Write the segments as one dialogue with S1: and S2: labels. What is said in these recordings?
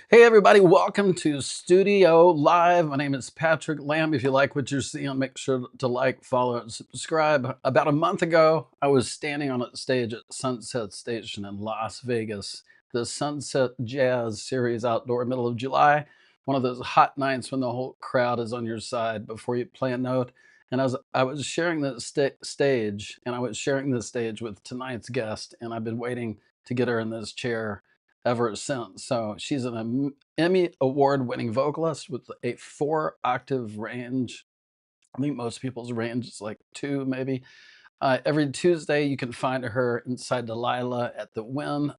S1: Hey everybody, welcome to Studio Live. My name is Patrick Lamb. If you like what you're seeing, make sure to like, follow, and subscribe. About a month ago, I was standing on a stage at Sunset Station in Las Vegas, the Sunset Jazz Series outdoor, middle of July, one of those hot nights when the whole crowd is on your side before you play a note. And I was sharing the stage, and I was sharing the stage with tonight's guest, and I've been waiting to get her in this chair ever since. So she's an Emmy award-winning vocalist with a 4-octave range. I think most people's range is like 2, maybe. Every Tuesday, you can find her inside Delilah at the Wynn,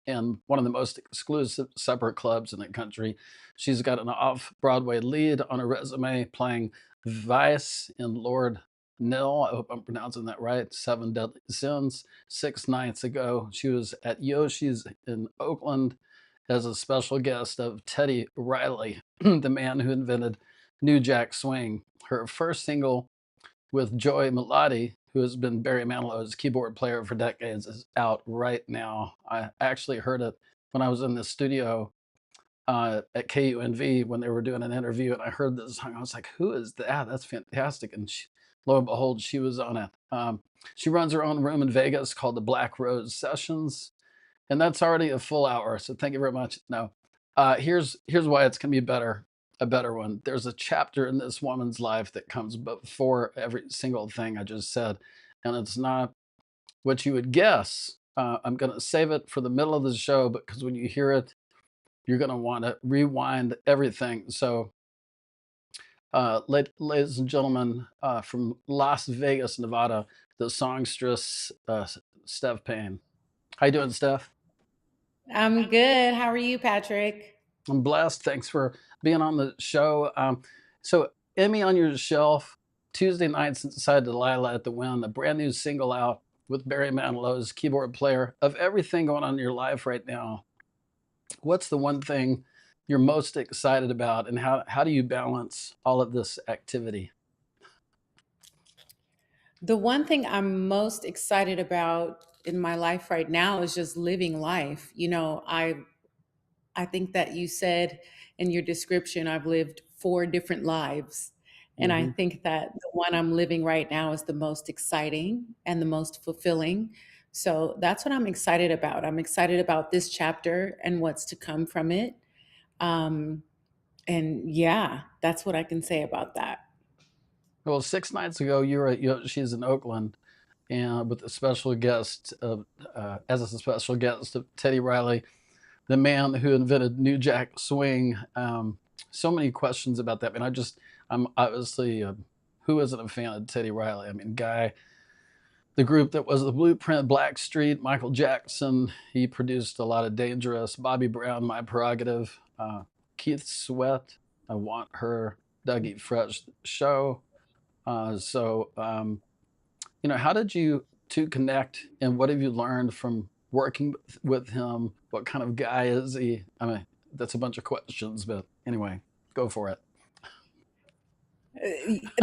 S1: and one of the most exclusive supper clubs in the country. She's got an off-Broadway lead on her resume, playing Vice in Lord Nil. I hope I'm pronouncing that right. 7 Deadly Sins. 6 nights ago, she was at Yoshi's in Oakland as a special guest of Teddy Riley, the man who invented New Jack Swing. Her first single with Joey Melody, who has been Barry Manilow's keyboard player for decades, is out right now. I actually heard it when I was in the studio at KUNV when they were doing an interview, and I heard this song. I was like, who is that? That's fantastic. And lo and behold, she was on it. She runs her own room in Vegas called the Black Rose Sessions, and that's already a full hour. So thank you very much. No, here's why it's gonna be a better one. There's a chapter in this woman's life that comes before every single thing I just said, and it's not what you would guess. I'm gonna save it for the middle of the show because when you hear it, you're gonna want to rewind everything. So ladies and gentlemen, from Las Vegas, Nevada, the songstress, STEPH PAYNE. How you doing, Steph?
S2: I'm good. How are you, Patrick?
S1: I'm blessed. Thanks for being on the show. So Emmy on Your Shelf, Tuesday nights inside Delilah at the Wynn, a brand new single out with Barry Manilow's keyboard player. Of everything going on in your life right now, what's the one thing you're most excited about, and how do you balance all of this activity?
S2: The one thing I'm most excited about in my life right now is just living life. I think that you said in your description I've lived 4 different lives. And I
S1: Hmm.
S2: think that the one I'm living right now is the most exciting and the most fulfilling. So that's what I'm excited about. I'm excited about this chapter and what's to come from it. Um, and yeah, that's what I can say about that.
S1: Well, 6 nights ago, you were at Yoshi's in Oakland, and with a special guest of, as a special guest of Teddy Riley, the man who invented New Jack Swing. So many questions about that. I'm obviously, who isn't a fan of Teddy Riley? I mean, the group that was the Blueprint, Blackstreet, Michael Jackson. He produced a lot of Dangerous, Bobby Brown, My Prerogative, Keith Sweat, I Want Her, Dougie Fresh Show. How did you two connect, and what have you learned from working with him? What kind of guy is he? I mean, that's a bunch of questions, but anyway, go for it.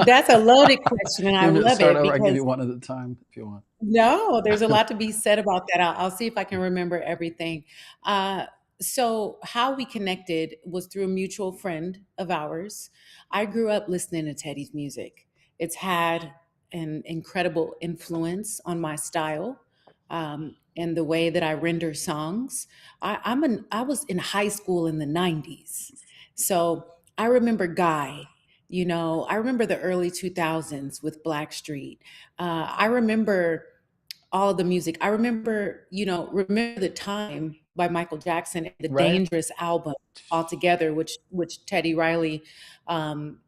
S2: That's a loaded question, and I
S1: You want me to
S2: love
S1: start
S2: it
S1: over? I give
S2: because
S1: you one at a time if you want.
S2: no, there's a lot to be said about that. I'll see if I can remember everything. Uh, so, how we connected was through a mutual friend of ours. I grew up listening to Teddy's music. It's had an incredible influence on my style and the way that I render songs. I was in high school in the '90s, so I remember Guy. I remember the early 2000s with Blackstreet. I remember all the music. I remember, Remember the Time by Michael Jackson and the
S1: Right?
S2: Dangerous album altogether, which Teddy Riley, um,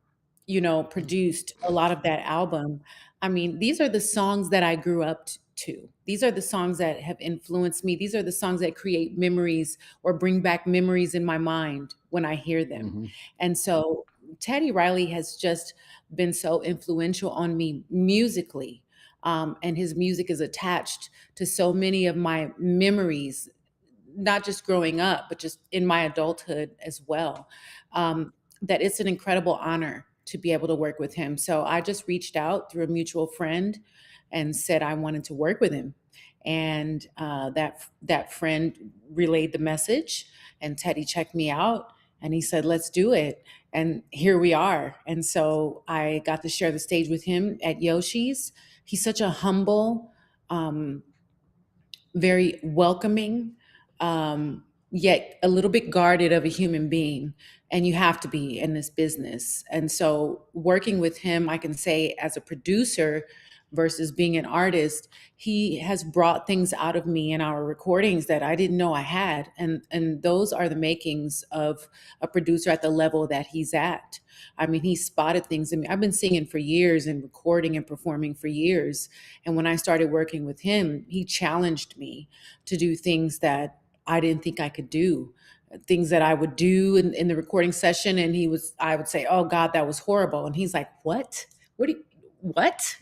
S2: produced a lot of that album. I mean, these are the songs that I grew up too. These are the songs that have influenced me. These are the songs that create memories or bring back memories in my mind when I hear them.
S1: Hmm.
S2: And so Teddy Riley has just been so influential on me musically. And his music is attached to so many of my memories, not just growing up, but just in my adulthood as well. That it's an incredible honor to be able to work with him. So I just reached out through a mutual friend and said I wanted to work with him. And that friend relayed the message, and Teddy checked me out, and he said, "Let's do it." And here we are. And so I got to share the stage with him at Yoshi's. He's such a humble, um, very welcoming, yet a little bit guarded of a human being. And you have to be in this business. And so, working with him, I can say as a producer versus being an artist, he has brought things out of me in our recordings that I didn't know I had. And those are the makings of a producer at the level that he's at. I mean, he spotted things in me. I've been singing for years and recording and performing for years. And when I started working with him, he challenged me to do things that I didn't think I could do, things that I would do in the recording session. And I would say, "Oh God, that was horrible." And he's like, "What? What do you, what?"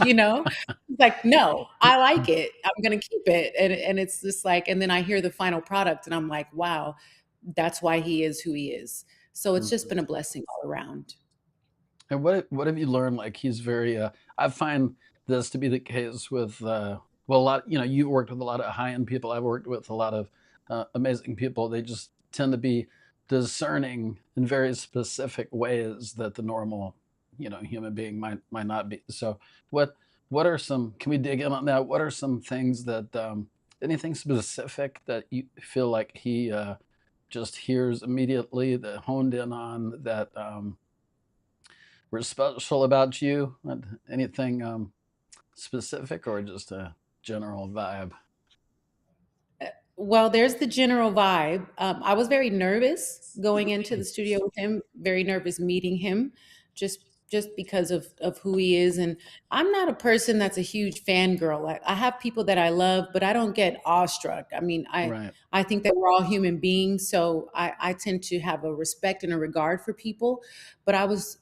S2: you know, He's like, "No, I like it. I'm going to keep it." And it's just like, and then I hear the final product and I'm like, wow, that's why he is who he is. So it's just been a blessing all around.
S1: And what have you learned? Like he's very. I find this to be the case with well, a lot. You know, you've worked with a lot of high end people. I've worked with a lot of amazing people. They just tend to be discerning in very specific ways that the normal, human being might not be. So what what are some? Can we dig in on that? What are some things that anything specific that you feel like he just hears immediately, that honed in on, that were special about you? Anything specific, or just a general vibe?
S2: Well, there's the general vibe. I was very nervous going into the studio with him, very nervous meeting him, just just because of who he is. And I'm not a person that's a huge fangirl. I have people that I love, but I don't get awestruck. I mean,
S1: Right.
S2: I think that we're all human beings, so I tend to have a respect and a regard for people. But I was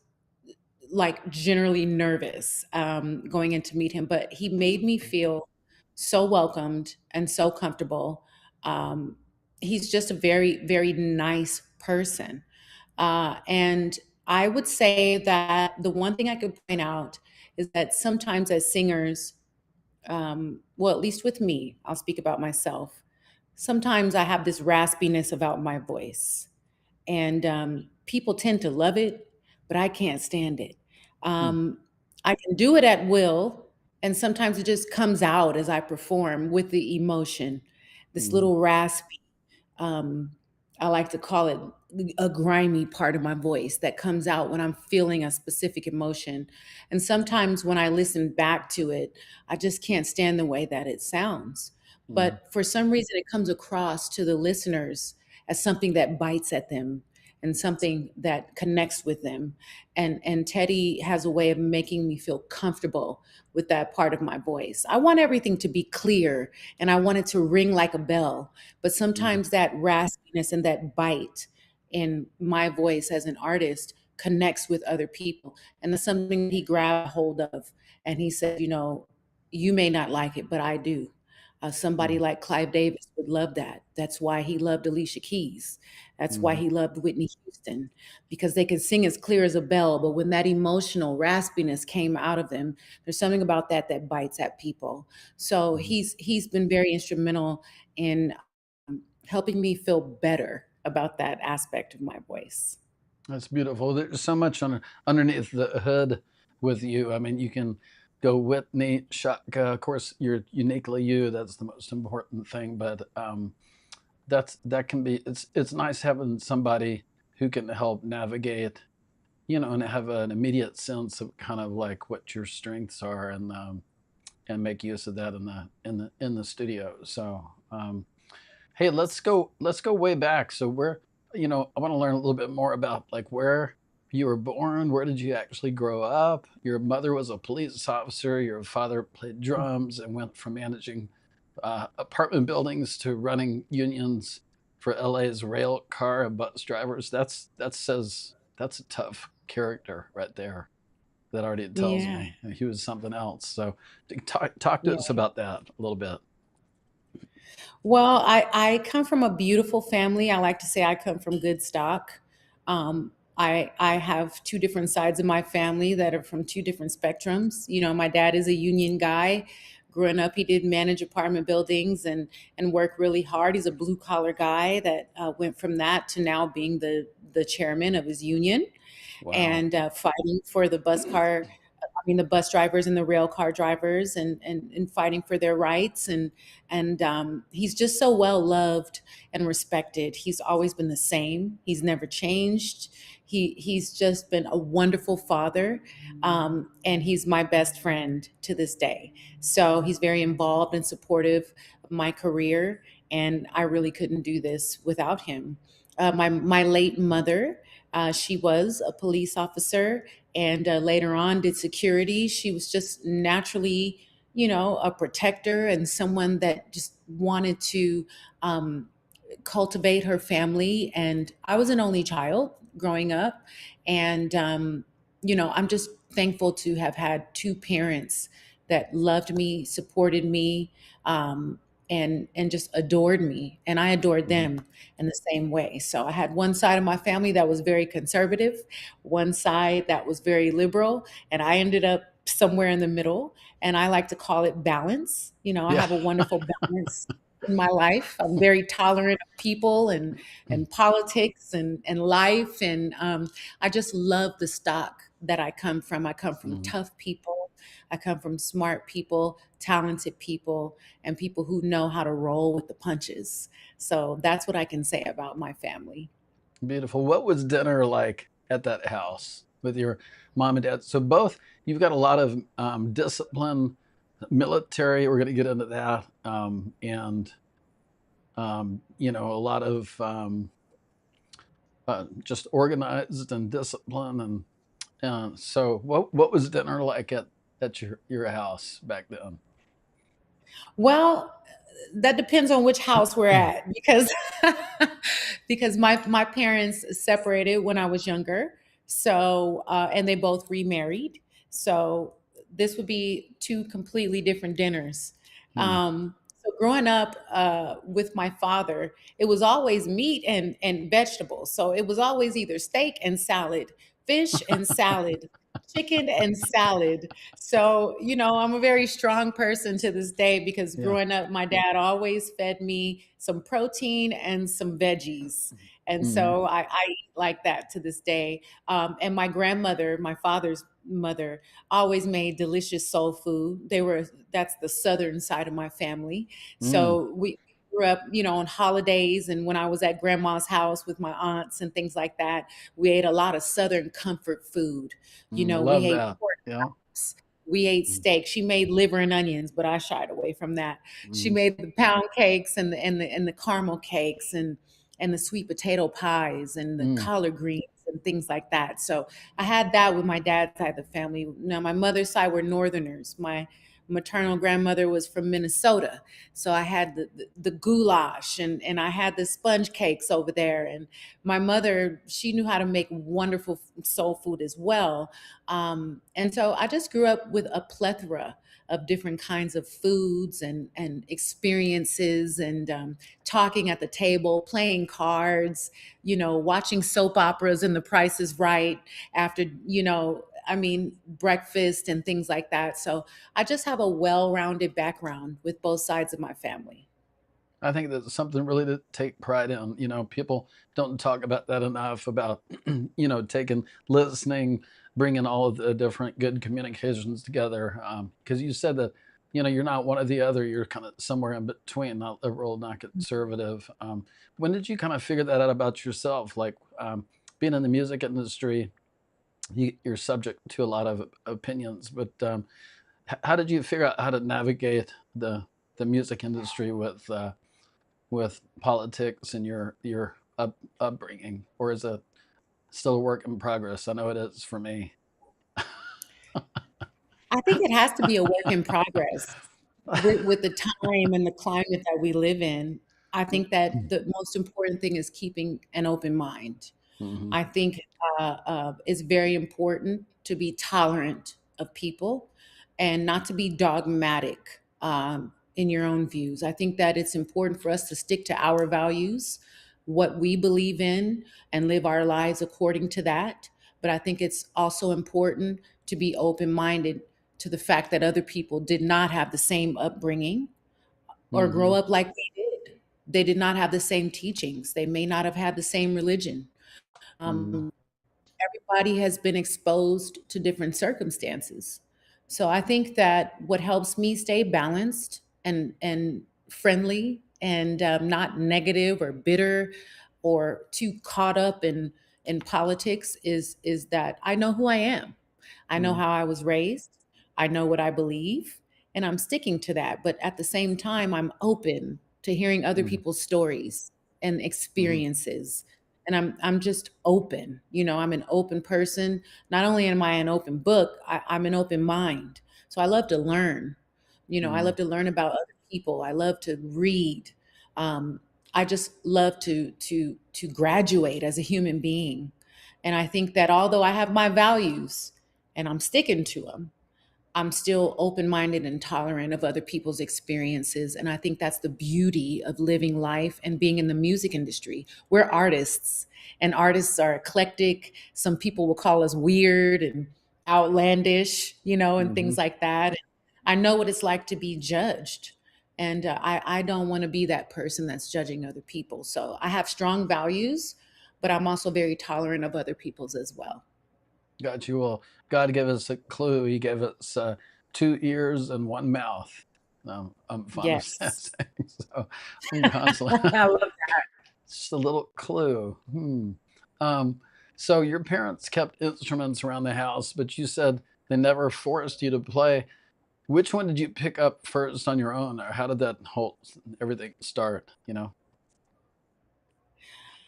S2: like generally nervous going in to meet him, but he made me feel so welcomed and so comfortable. Um, he's just a very, very nice person. And I would say that the one thing I could point out is that sometimes as singers, well, at least with me, I'll speak about myself. Sometimes I have this raspiness about my voice, and people tend to love it, but I can't stand it.
S1: Hmm.
S2: Um, I can do it at will, and sometimes it just comes out as I perform with the emotion, this
S1: Hmm.
S2: little raspy. Um, I like to call it a grimy part of my voice that comes out when I'm feeling a specific emotion. And sometimes when I listen back to it, I just can't stand the way that it sounds.
S1: Hmm.
S2: But for some reason, it comes across to the listeners as something that bites at them and something that connects with them. And Teddy has a way of making me feel comfortable with that part of my voice. I want everything to be clear and I want it to ring like a bell, but
S1: Hmm.
S2: sometimes that raspiness and that bite in my voice as an artist connects with other people. And that's something he grabbed hold of. And he said, you may not like it, but I do. Somebody
S1: Hmm.
S2: like Clive Davis would love that. That's why he loved Alicia Keys. That's why
S1: Hmm.
S2: he loved Whitney Houston, because they can sing as clear as a bell. But when that emotional raspiness came out of them, there's something about that that bites at people. So
S1: Hmm.
S2: he's been very instrumental in helping me feel better about that aspect of my voice.
S1: That's beautiful. There's so much underneath the hood with you. I mean, you can go Whitney, Shaka. Of course, you're uniquely you. That's the most important thing. But that can be. It's nice having somebody who can help navigate, and have an immediate sense of kind of like what your strengths are, and make use of that in the studio. So, hey, let's go way back. So I want to learn a little bit more about like where. you were born? Where did you actually grow up? Your mother was a police officer. Your father played drums and went from managing apartment buildings to running unions for LA's rail car and bus drivers. That's a tough character right there. That already tells
S2: Yeah.
S1: me he was something else. So talk to
S2: Yeah.
S1: us about that a little bit.
S2: Well, I come from a beautiful family. I like to say I come from good stock. I have two different sides of my family that are from two different spectrums. You know, my dad is a union guy. Growing up, he did manage apartment buildings and work really hard. He's a blue collar guy that went from that to now being the chairman of his union
S1: Wow.
S2: and fighting for the bus drivers and the rail car drivers and fighting for their rights. And he's just so well loved and respected. He's always been the same. He's never changed. He's just been a wonderful father. And he's my best friend to this day. So he's very involved and supportive of my career. And I really couldn't do this without him. My late mother, she was a police officer and later on did security. She was just naturally, a protector and someone that just wanted to um, cultivate her family. And I was an only child growing up. And, I'm just thankful to have had two parents that loved me, supported me, and just adored me. And I adored
S1: Mhm.
S2: them in the same way. So I had one side of my family that was very conservative, one side that was very liberal, and I ended up somewhere in the middle. And I like to call it balance. I
S1: Yeah.
S2: have a wonderful balance in my life. I'm very tolerant of people and politics and life. And I just love the stock that I come from. I come from
S1: Mhm.
S2: tough people. I come from smart people, talented people, and people who know how to roll with the punches. So that's what I can say about my family.
S1: Beautiful. What was dinner like at that house with your mom and dad? So both, you've got a lot of discipline, military. We're going to get into that, and a lot of just organized and discipline. And so, what was dinner like at your house back then?
S2: Well, that depends on which house we're at because because my parents separated when I was younger. So and they both remarried. So this would be two completely different dinners.
S1: Hmm.
S2: So growing up with my father, it was always meat and vegetables. So it was always either steak and salad, fish and salad, chicken and salad. So, I'm a very strong person to this day because
S1: Yeah.
S2: growing up, my dad always fed me some protein and some veggies. And
S1: Hmm.
S2: so I eat like that to this day. And my grandmother, my father's mother, always made delicious soul food. That's the southern side of my family.
S1: Mm.
S2: So we grew up, on holidays and when I was at grandma's house with my aunts and things like that, we ate a lot of southern comfort food. We
S1: Love
S2: ate
S1: that.
S2: pork
S1: Yeah.
S2: chops. We ate
S1: Mm.
S2: steak. She made liver and onions, but I shied away from that. She
S1: Mm.
S2: made the pound cakes and the caramel cakes and the sweet potato pies and the
S1: Mm.
S2: collard greens and things like that. So I had that with my dad's side of the family. Now my mother's side were Northerners. My maternal grandmother was from Minnesota. So I had the goulash and I had the sponge cakes over there. And my mother, she knew how to make wonderful soul food as well. And so I just grew up with a plethora of different kinds of foods and experiences and talking at the table, playing cards, watching soap operas and The Price is Right after, breakfast and things like that. So I just have a well rounded background with both sides of my family.
S1: I think that's something really to take pride in. People don't talk about that enough about, taking, listening, bringing all of the different good communications together. Because you said that, you're not one or the other. You're kind of somewhere in between, not liberal, not conservative. When did you kind of figure that out about yourself? Like being in the music industry, you're subject to a lot of opinions, but how did you figure out how to navigate the music industry with politics and your upbringing, or is it still a work in progress. I know it is for me.
S2: I think it has to be a work in progress with the time and the climate that we live in. I think that the most important thing is keeping an open mind.
S1: Hmm.
S2: I think it's very important to be tolerant of people and not to be dogmatic in your own views. I think that it's important for us to stick to our values, what we believe in, and live our lives according to that. But I think it's also important to be open minded to the fact that other people did not have the same upbringing or grow
S1: Hmm.
S2: up like we did. They did not have the same teachings. They may not have had the same religion.
S1: Hmm.
S2: Um, Everybody has been exposed to different circumstances. So I think that what helps me stay balanced and friendly and not negative or bitter or too caught up in politics is that I know who I am. I know
S1: Hmm.
S2: how I was raised. I know what I believe, and I'm sticking to that. But at the same time, I'm open to hearing other
S1: Hmm.
S2: people's stories and
S1: Hmm.
S2: experiences. And I'm just open. I'm an open person. Not only am I an open book, I'm an open mind. So I love to learn. I
S1: Hmm.
S2: love to learn about other people. I love to read. Um, I just love to graduate as a human being. And I think that although I have my values and I'm sticking to them, I'm still open minded and tolerant of other people's experiences. And I think that's the beauty of living life and being in the music industry. We're artists, and artists are eclectic. Some people will call us weird and outlandish, and
S1: Hmm.
S2: things like that. I know what it's like to be judged. And I don't want to be that person that's judging other people. So I have strong values, but I'm also very tolerant of other people's as well.
S1: Got you. Well, God gave us a clue. He gave us two ears and one mouth. I'm fond of saying.
S2: Yes.
S1: So I'm constantly
S2: I love
S1: just a little clue. So your parents kept instruments around the house, but you said they never forced you to play. Which one did you pick up first on your own, or how did that whole everything start?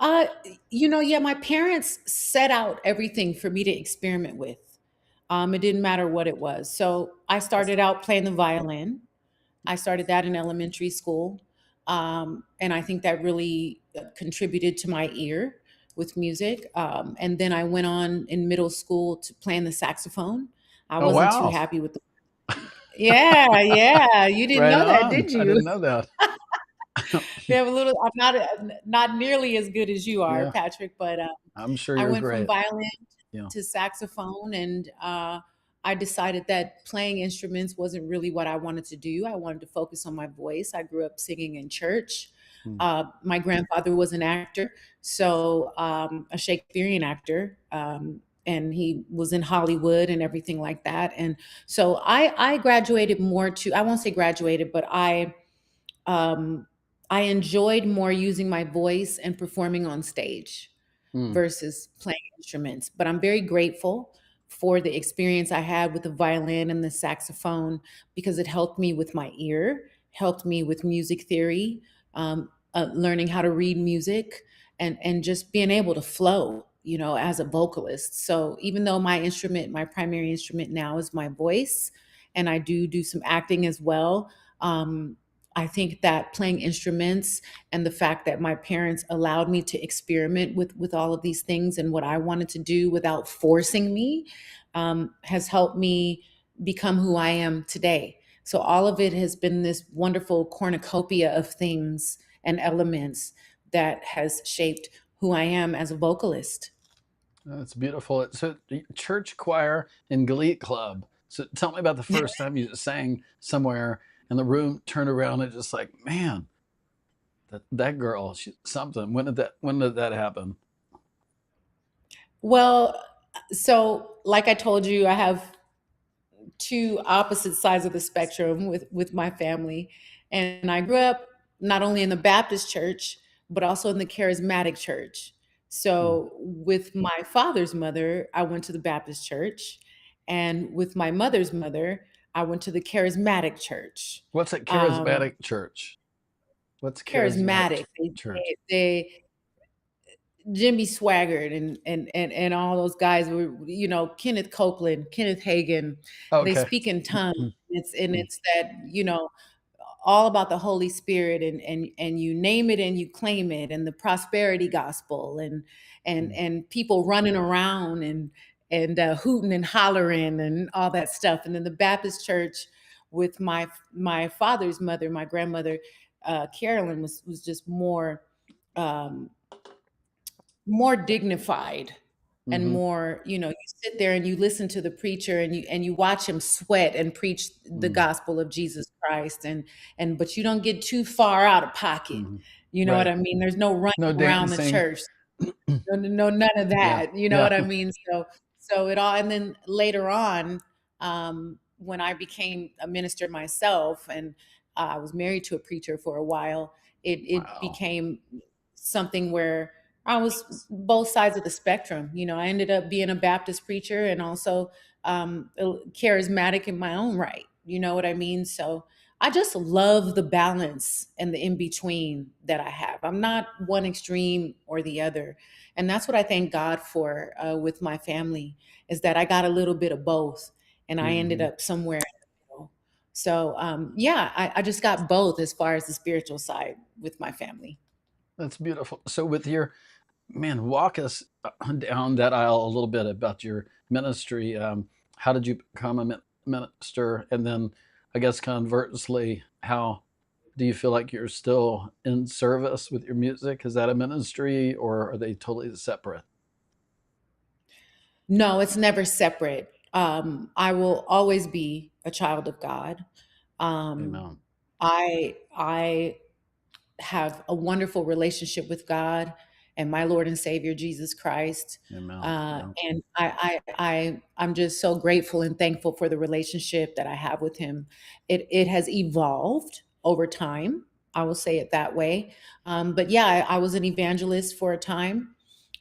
S2: Uh, yeah, my parents set out everything for me to experiment with. It didn't matter what it was. So I started out playing the violin. I started that in elementary school. And I think that really contributed to my ear with music. And then I went on in middle school to playing the saxophone. I
S1: Oh
S2: wasn't too
S1: wow!
S2: happy with the. Yeah, yeah. You didn't
S1: Right
S2: know that,
S1: on.
S2: did
S1: I
S2: you?
S1: didn't know that.
S2: They have a little. I'm not nearly as good as you are,
S1: Yeah,
S2: Patrick, but
S1: I'm sure
S2: I
S1: you're
S2: went from
S1: great.
S2: violin
S1: Yeah.
S2: to saxophone, and I decided that playing instruments wasn't really what I wanted to do. I wanted to focus on my voice. I grew up singing in church.
S1: Hmm.
S2: My grandfather was an actor, so a Shakespearean actor. And he was in Hollywood and everything like that. And so I graduated more to, I won't say graduated, but um, I enjoyed more using my voice and performing on stage
S1: Hmm.
S2: versus playing instruments. But I'm very grateful for the experience I had with the violin and the saxophone because it helped me with my ear, helped me with music theory, learning how to read music, and just being able to flow, as a vocalist. So even though my primary instrument now is my voice, and I do some acting as well. I think that playing instruments and the fact that my parents allowed me to experiment with all of these things and what I wanted to do without forcing me has helped me become who I am today. So all of it has been this wonderful cornucopia of things and elements that has shaped who I am as a vocalist.
S1: That's beautiful. So, church choir and glee club. So, tell me about the first time you sang somewhere and the room turned around and just like, man, that girl, something. When did that happen?
S2: Well, so like I told you, I have two opposite sides of the spectrum with my family, and I grew up not only in the Baptist church but also in the charismatic church.
S1: Hmm.
S2: So with my father's mother, I went to the Baptist church, and with my mother's mother, I went to the charismatic church.
S1: What's a
S2: um,
S1: charismatic church? What's charismatic
S2: Charismatic,
S1: church?
S2: they Jimmy Swaggart and all those guys were, Kenneth Copeland, Kenneth Hagin. They
S1: Okay.
S2: speak in tongues.
S1: Mm, mm,
S2: It's that, all about the Holy Spirit, and you name it and you claim it, and the prosperity gospel,
S1: mm,
S2: and people running around and hooting and hollering and all that stuff. And then the Baptist church with my father's mother, my grandmother, Carolyn, was just um, more dignified and
S1: mhm,
S2: more, you sit there and you listen to the preacher, and you watch him sweat and preach the
S1: mm,
S2: gospel of Jesus Christ, but you don't get too far out of pocket.
S1: mhm.
S2: You know what
S1: Right.
S2: I mean? There's no running
S1: No
S2: around the
S1: dancing.
S2: church. No, no, no, none of
S1: Yeah.
S2: that. You know
S1: Yeah.
S2: what I mean? So it all, and then later on, when I became a minister myself, and I was married to a preacher for a while, it
S1: Wow.
S2: became something where I was both sides of the spectrum. I ended up being a Baptist preacher and also charismatic in my own right. You know what I mean? So I just love the balance and the in between that I have. I'm not one extreme or the other. And that's what I thank God for with my family, is that I got a little bit of both, and I ended
S1: Mhm.
S2: up somewhere in the middle. So, yeah, I just got both as far as the spiritual side with my family.
S1: That's beautiful. So with your man, walk us down that aisle a little bit about your ministry. How did you become a minister? And then, I guess conversely, how do you feel like you're still in service with your music? Is that a ministry, or are they totally separate?
S2: No, it's never separate. I will always be a child of God. Um,
S1: Amen.
S2: I have a wonderful relationship with God and my Lord and Savior Jesus Christ.
S1: Amen. Yeah.
S2: And I'm just so grateful and thankful for the relationship that I have with Him. It has evolved over time. I will say it that way. But yeah, I was an evangelist for a time,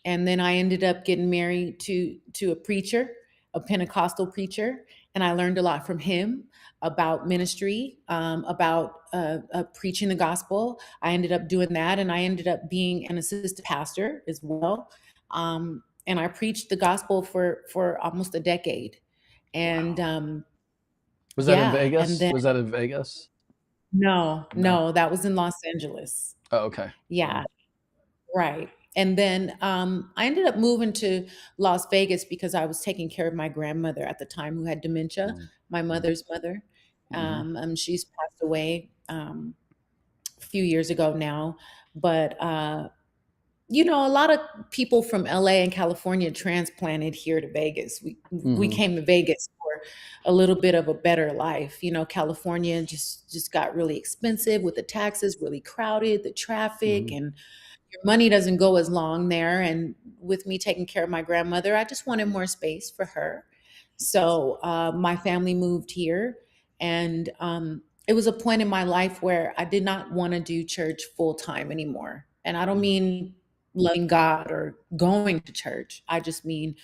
S2: and then I ended up getting married to a preacher, a Pentecostal preacher, and I learned a lot from him about ministry, about preaching the gospel. I ended up doing that, and I ended up being an assistant pastor as well. And I preached the gospel for almost a decade. And
S1: Wow. Was that in
S2: yeah, and
S1: Vegas?
S2: then
S1: Was that in Vegas?
S2: no,
S1: No.
S2: no, that was in Los Angeles.
S1: Oh, okay.
S2: Yeah,
S1: Wow.
S2: right. And then I ended up moving to Las Vegas because I was taking care of my grandmother at the time, who had dementia,
S1: Mm,
S2: my
S1: mm,
S2: mother's mother.
S1: mhm,
S2: She's passed away a few years ago now. But, a lot of people from LA and California transplanted here to Vegas. We
S1: mhm,
S2: came to Vegas for a little bit of a better life. California just got really expensive with the taxes, really crowded, the traffic,
S1: mhm.
S2: and your money doesn't go as long there. And with me taking care of my grandmother, I just wanted more space for her. So my family moved here, and it was a point in my life where I did not want to do church full time anymore. And I don't
S1: Mm,
S2: mean loving God or going to church. I just mean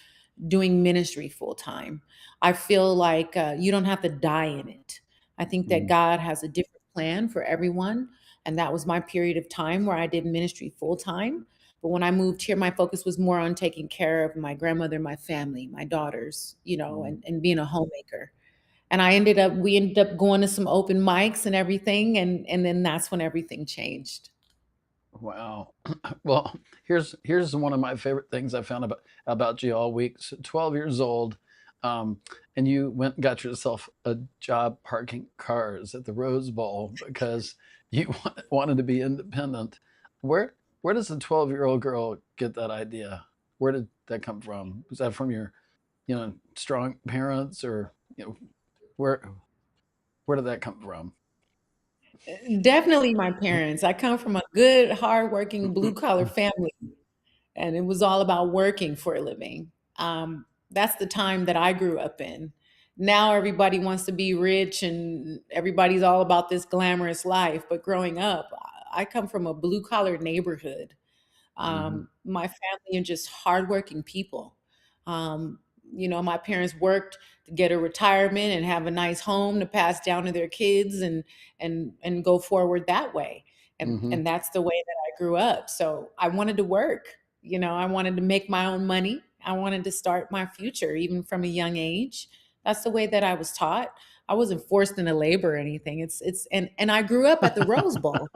S2: doing ministry full time. I feel like you don't have to die in it. I think that
S1: mm,
S2: God has a different plan for everyone. And that was my period of time where I did ministry full time. But when I moved here, my focus was more on taking care of my grandmother, my family, my daughters,
S1: mm.
S2: and being a homemaker. And we ended up going to some open mics and everything. And then that's when everything changed.
S1: Wow. Well, here's one of my favorite things I found about you all week. So 12 years old, um, and you went and got yourself a job parking cars at the Rose Bowl because you wanted to be independent. Where where does a 12-year-old girl get that idea? Where did that come from? Was that from your, strong parents, or where where did that come from?
S2: Definitely my parents. I come from a good, hardworking, blue collar family, and it was all about working for a living. That's the time that I grew up in. Now everybody wants to be rich and everybody's all about this glamorous life. But growing up, I come from a blue collar neighborhood.
S1: Hmm.
S2: My family are just hardworking people. Um, my parents worked to get a retirement and have a nice home to pass down to their kids, and go forward that way. And
S1: Hmm.
S2: and that's the way that I grew up. So I wanted to work. I wanted to make my own money. I wanted to start my future even from a young age. That's the way that I was taught. I wasn't forced into labor or anything. And I grew up at the Rose Bowl.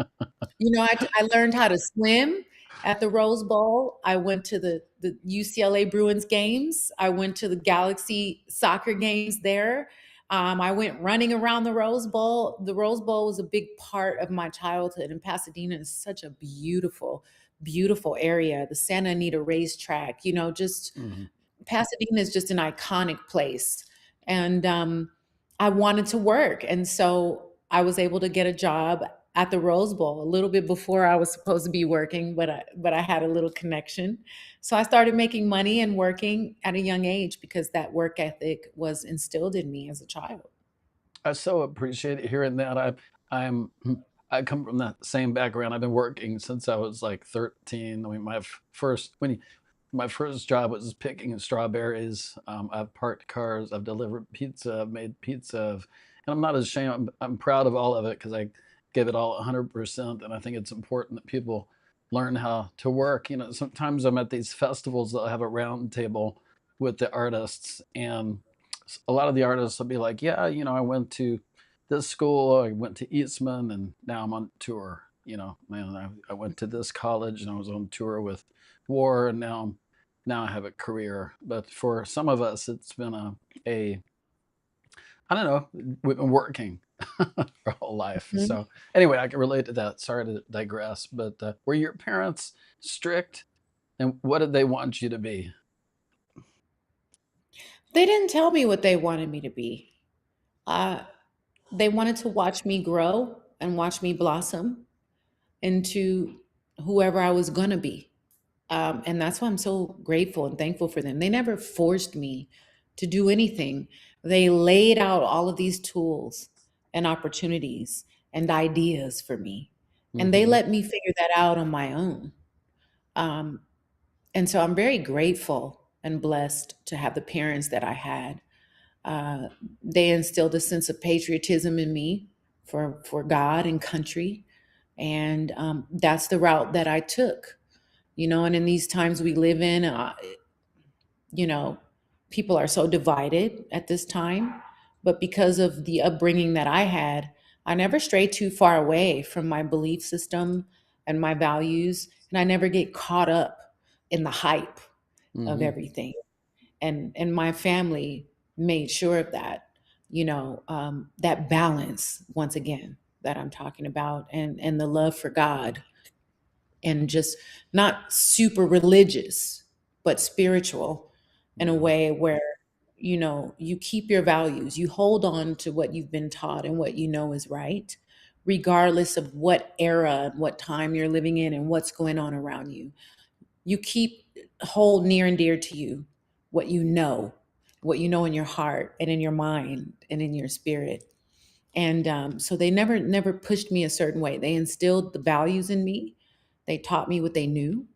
S2: I learned how to swim at the Rose Bowl. I went to the UCLA Bruins games. I went to the Galaxy soccer games there. I went running around the Rose Bowl. The Rose Bowl was a big part of my childhood, and Pasadena is such a beautiful, beautiful area. The Santa Anita racetrack, just
S1: Mhm.
S2: Pasadena is just an iconic place. And I wanted to work. And so I was able to get a job at the Rose Bowl a little bit before I was supposed to be working, but I had a little connection. So I started making money and working at a young age because that work ethic was instilled in me as a child.
S1: I so appreciate hearing that. I'm I come from that same background. I've been working since I was like 13. I mean, my first job was picking strawberries. I've parked cars. I've delivered pizza. I've made pizza. And I'm not ashamed. I'm proud of all of it because I gave it all 100%. And I think it's important that people learn how to work. Sometimes I'm at these festivals that have a round table with the artists, and a lot of the artists will be like, yeah, I went to this school, I went to Eastman, and now I'm on tour. Man, I went to this college and I was on tour with War, and now I have a career. But for some of us, it's been a I don't know, we've been working our whole life.
S2: Mhm.
S1: So anyway, I can relate to that. Sorry to digress, but were your parents strict, and what did they want you to be?
S2: They didn't tell me what they wanted me to be. Uh, they wanted to watch me grow and watch me blossom into whoever I was going to be. And that's why I'm so grateful and thankful for them. They never forced me to do anything. They laid out all of these tools and opportunities and ideas for me. And they
S1: Hmm.
S2: let me figure that out on my own. Um, and so I'm very grateful and blessed to have the parents that I had. Uh, they instilled a sense of patriotism in me for God and country. And that's the route that I took. And in these times we live in, you know, people are so divided at this time. But because of the upbringing that I had, I never strayed too far away from my belief system and my values. And I never get caught up in the hype of
S1: Hmm.
S2: everything. And my family made sure of that, that balance once again that I'm talking about, and the love for God, and just not super religious, but spiritual in a
S1: Yeah.
S2: way where, you keep your values, you hold on to what you've been taught and what you know is right, regardless of what era and what time you're living in and what's going on around you. You keep hold near and dear to you what you know in your heart and in your mind and in your spirit. And so they never pushed me a certain way. They instilled the values in me. They taught me what they knew.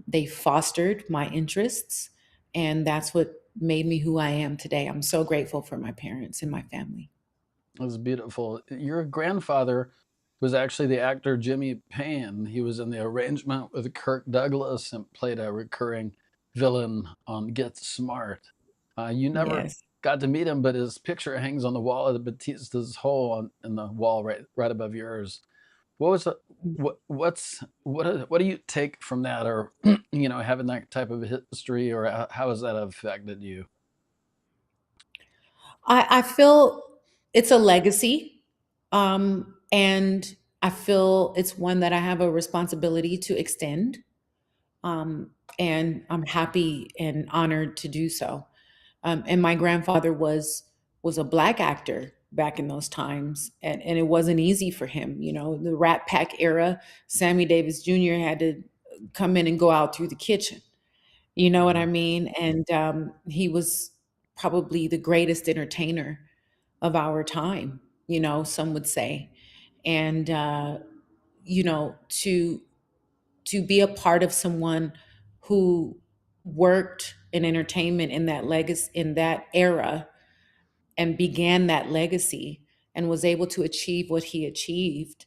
S2: They fostered my interests, and that's what made me who I am today. I'm so grateful for my parents and my family.
S1: It was beautiful. Your grandfather was actually the actor Jimmy Payne. He was in The Arrangement with Kirk Douglas and played a recurring villain on Get Smart. You never
S2: Yes.
S1: got to meet him, but his picture hangs on the wall of the Batista's hole in the wall right above yours. What was the, what do you take from that, or having that type of history, or how has that affected you?
S2: I feel it's a legacy. And I feel it's one that I have a responsibility to extend. Um, and I'm happy and honored to do so. And my grandfather was a black actor back in those times, and it wasn't easy for him. The Rat Pack era, Sammy Davis Jr. had to come in and go out through the kitchen. You know what I
S1: Mhm.
S2: mean? And he was probably the greatest entertainer of our time, some would say. And to be a part of someone who worked in entertainment in that legacy in that era and began that legacy and was able to achieve what he achieved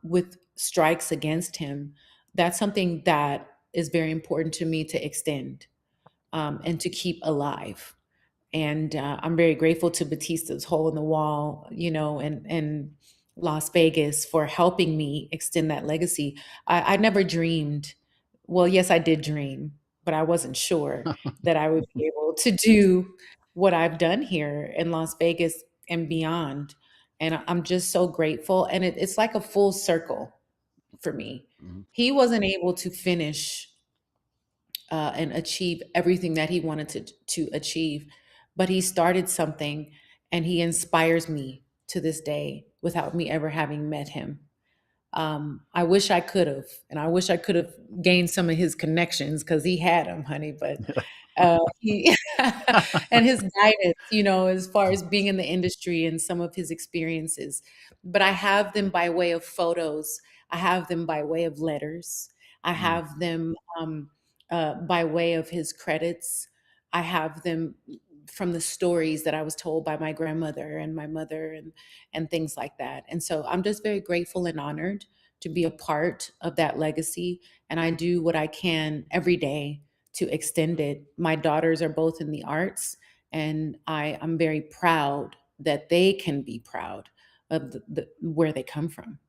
S2: with strikes against him, that's something that is very important to me to extend, and to keep alive. And I'm very grateful to Batista's Hole in the Wall, and Las Vegas for helping me extend that legacy. I never dreamed, well, yes, I did dream, but I wasn't sure that I would be able to do what I've done here in Las Vegas and beyond. And I'm just so grateful. And it's like a full circle for me.
S1: Mhm.
S2: He wasn't able to finish and achieve everything that he wanted to achieve. But he started something, and he inspires me to this day without me ever having met him. I wish I could have, and I wish I could have gained some of his connections because he had them, honey. But he and his guidance, as far as being in the industry and some of his experiences. But I have them by way of photos. I have them by way of letters. I
S1: Mm.
S2: have them by way of his credits. I have them from the stories that I was told by my grandmother and my mother, and things like that. And so I'm just very grateful and honored to be a part of that legacy. And I do what I can every day to extend it. My daughters are both in the arts, and I'm very proud that they can be proud of where they come from.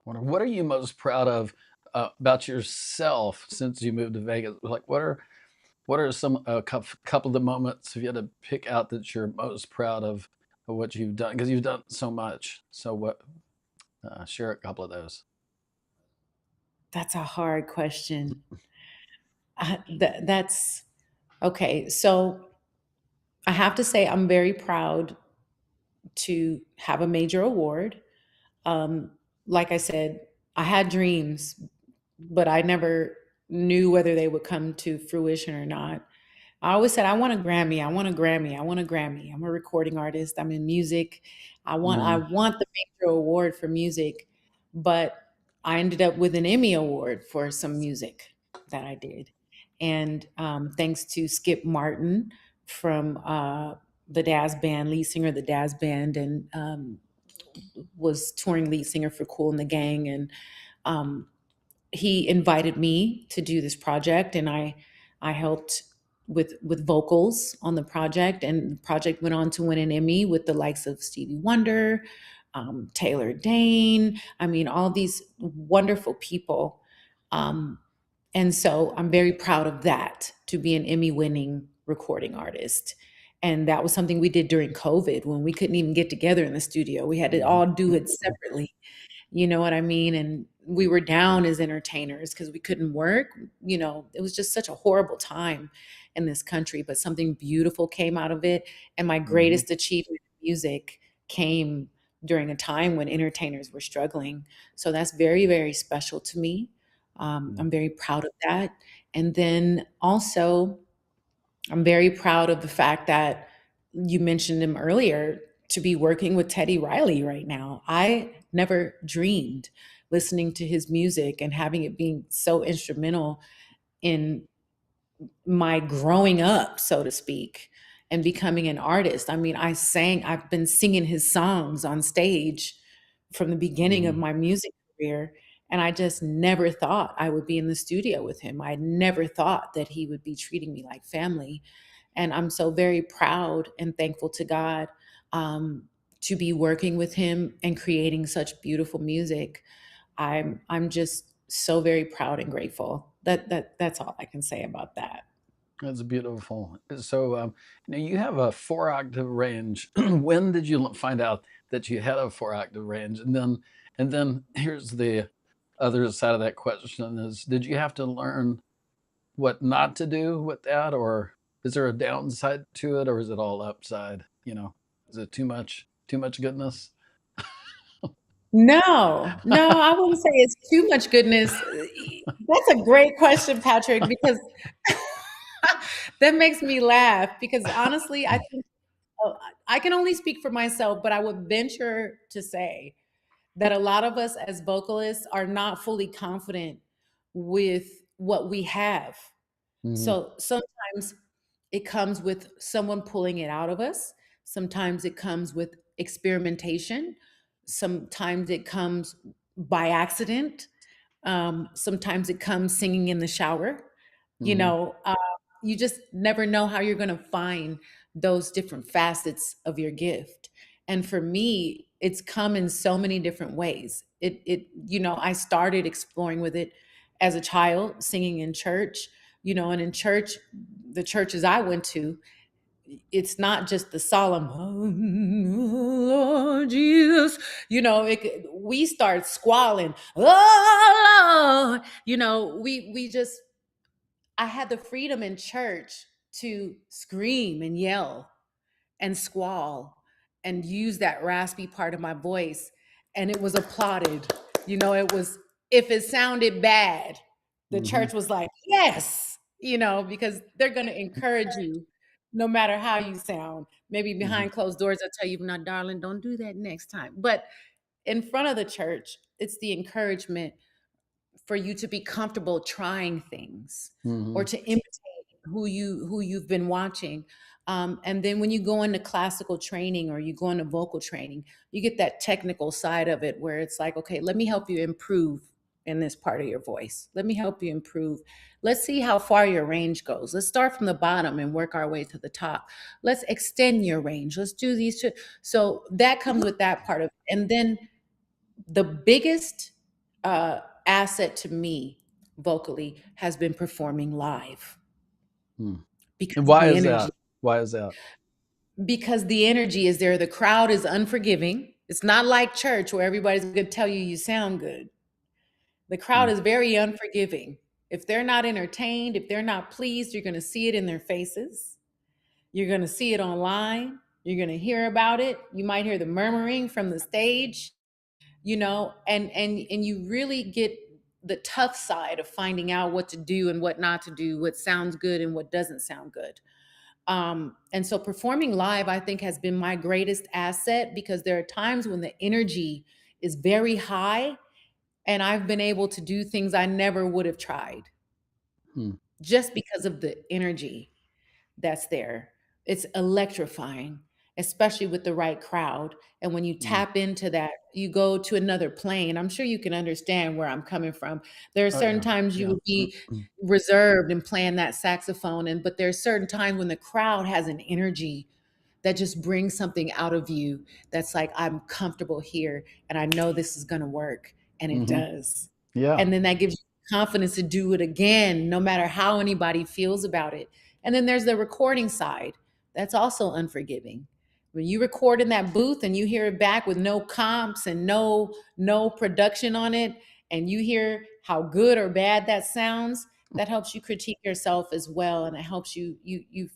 S1: What are you most proud of about yourself since you moved to Vegas? Like, what are some couple of the moments if you had to pick out that you're most proud of what you've done? Because you've done so much. So what? Share a couple of those.
S2: That's a hard question. That's okay. So I have to say, I'm very proud to have a major award. Um, like I said, I had dreams, but I never knew whether they would come to fruition or not. I always said, I want a Grammy. I want a Grammy. I want a Grammy. I'm a recording artist. I'm in music. I
S1: Mm,
S2: want the major award for music, but I ended up with an Emmy award for some music that I did. And thanks to Skip Martin from the Daz Band, lead singer of the Daz Band, and was touring lead singer for Cool and the Gang. And um, he invited me to do this project, and I helped with vocals on the project, and the project went on to win an Emmy with the likes of Stevie Wonder, Taylor Dane. I mean, all these wonderful people. Um, and so I'm very proud of that, to be an Emmy-winning recording artist. And that was something we did during COVID when we couldn't even get together in the studio. We had to
S1: mhm,
S2: all do it separately. You know what I mean? And we were down as entertainers because we couldn't work. It was just such a horrible time in this country, but something beautiful came out of it. And my
S1: mhm,
S2: greatest achievement in music came during a time when entertainers were struggling. So that's very, very special to me.
S1: mm.
S2: I'm very proud of that. And then also, I'm very proud of the fact that you mentioned him earlier, to be working with Teddy Riley right now. I never dreamed, listening to his music and having it being so instrumental in my growing up, so to speak, and becoming an artist. I mean, I've been singing his songs on stage from the beginning of
S1: Mm.
S2: my music career. And I just never thought I would be in the studio with him. I never thought that he would be treating me like family. And I'm so very proud and thankful to God, to be working with him and creating such beautiful music. I'm just so very proud and grateful. That's all I can say about that.
S1: That's beautiful. So, you have a four-octave range. When did you find out that you had a four-octave range? And then here's the other side of that question is, did you have to learn what not to do with that, or is there a downside to it, or is it all upside? Is it too much goodness?
S2: No, no, I wouldn't say it's too much goodness. That's a great question, Patrick, because that makes me laugh. Because honestly, I think I can only speak for myself, but I would venture to say that a lot of us as vocalists are not fully confident with what we have.
S1: Mhm,
S2: So sometimes it comes with someone pulling it out of us. Sometimes it comes with experimentation. Sometimes it comes by accident. Sometimes it comes singing in the shower. You
S1: Mhm.
S2: know, you just never know how you're going to find those different facets of your gift. And for me, it's come in so many different ways. I started exploring with it as a child, singing in church, and in church, the churches I went to, it's not just the solemn, "Oh, Lord Jesus," we start squalling, "Oh, Lord," we just, I had the freedom in church to scream and yell and squall and use that raspy part of my voice, and it was applauded. It was, if it sounded bad, the
S1: Mhm.
S2: church was like, "Yes," because they're going to encourage you no matter how you sound. Maybe
S1: Mhm.
S2: behind closed doors they'll tell you, "Now, darling, don't do that next time." But in front of the church, it's the encouragement for you to be comfortable trying things or
S1: Mhm.
S2: to imitate who you've been watching. And then when you go into classical training or you go into vocal training, you get that technical side of it where it's like, okay, let me help you improve in this part of your voice. Let me help you improve. Let's see how far your range goes. Let's start from the bottom and work our way to the top. Let's extend your range. Let's do these two. So that comes with that part of it. And then the biggest uh, asset to me vocally has been performing live
S1: Hmm. And
S2: because of
S1: why
S2: the
S1: is
S2: energy.
S1: that? Why is that?
S2: Because the energy is there. The crowd is unforgiving. It's not like church where everybody's going to tell you you sound good. The crowd
S1: Mm.
S2: is very unforgiving. If they're not entertained, if they're not pleased, you're going to see it in their faces. You're going to see it online. You're going to hear about it. You might hear the murmuring from the stage. And you really get the tough side of finding out what to do and what not to do, what sounds good and what doesn't sound good. And so performing live, I think, has been my greatest asset because there are times when the energy is very high and I've been able to do things I never would have tried
S1: Hmm.
S2: just because of the energy that's there. It's electrifying, especially with the right crowd. And when you
S1: Mm.
S2: tap into that, you go to another plane. I'm sure you can understand where I'm coming from. There are
S1: Oh
S2: certain
S1: yeah.
S2: times you
S1: Yeah.
S2: would be reserved and playing that saxophone, but there's certain times when the crowd has an energy that just brings something out of you that's like, I'm comfortable here and I know this is going to work. And it
S1: Hmm.
S2: does.
S1: Yeah.
S2: And then that gives you confidence to do it again, no matter how anybody feels about it. And then there's the recording side that's also unforgiving. When you record in that booth and you hear it back with no comps and no production on it, and you hear how good or bad that sounds, that helps you critique yourself as well, and it helps you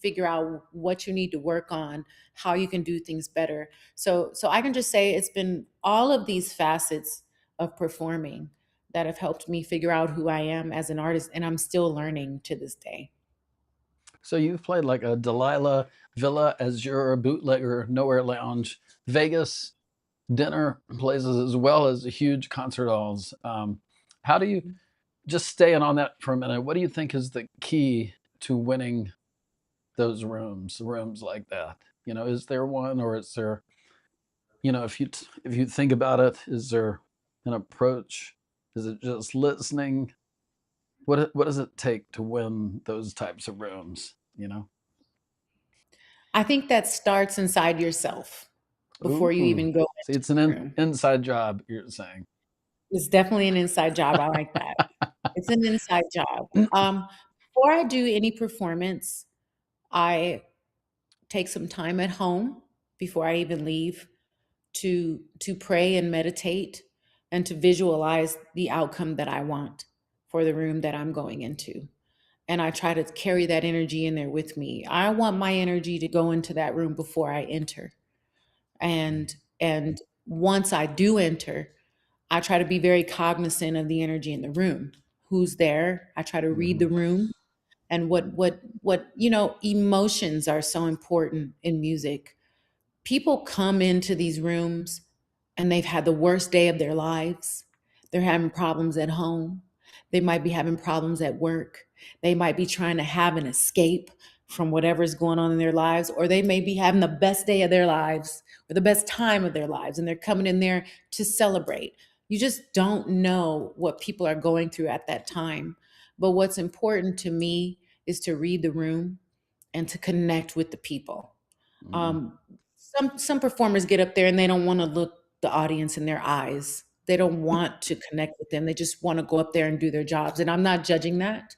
S2: figure out what you need to work on, how you can do things better. So I can just say it's been all of these facets of performing that have helped me figure out who I am as an artist, and I'm still learning to this day.
S1: So you've played like a Delilah Villa, Azure, Bootlegger, Nowhere Lounge, Vegas dinner places, as well as huge concert halls. How do you, just staying on that for a minute? What do you think is the key to winning those rooms like that? Is there one, or is there, if you think about it, is there an approach? Is it just listening? What does it take to win those types of rooms?
S2: I think that starts inside yourself before you
S1: Ooh,
S2: even go
S1: see,
S2: into
S1: it's an
S2: the room.
S1: inside job. You're saying.
S2: It's definitely an inside job. I like that. It's an inside job. Before I do any performance, I take some time at home before I even leave to pray and meditate and to visualize the outcome that I want for the room that I'm going into. And I try to carry that energy in there with me. I want my energy to go into that room before I enter. And once I do enter, I try to be very cognizant of the energy in the room. Who's there? I try to read the
S1: Mhm.
S2: room and what emotions are so important in music. People come into these rooms and they've had the worst day of their lives. They're having problems at home. They might be having problems at work. They might be trying to have an escape from whatever's going on in their lives, or they may be having the best day of their lives or the best time of their lives. And they're coming in there to celebrate. You just don't know what people are going through at that time. But what's important to me is to read the room and to connect with the people.
S1: Mm,
S2: Um, some performers get up there and they don't want to look the audience in their eyes. They don't want to connect with them. They just want to go up there and do their jobs. And I'm not judging that.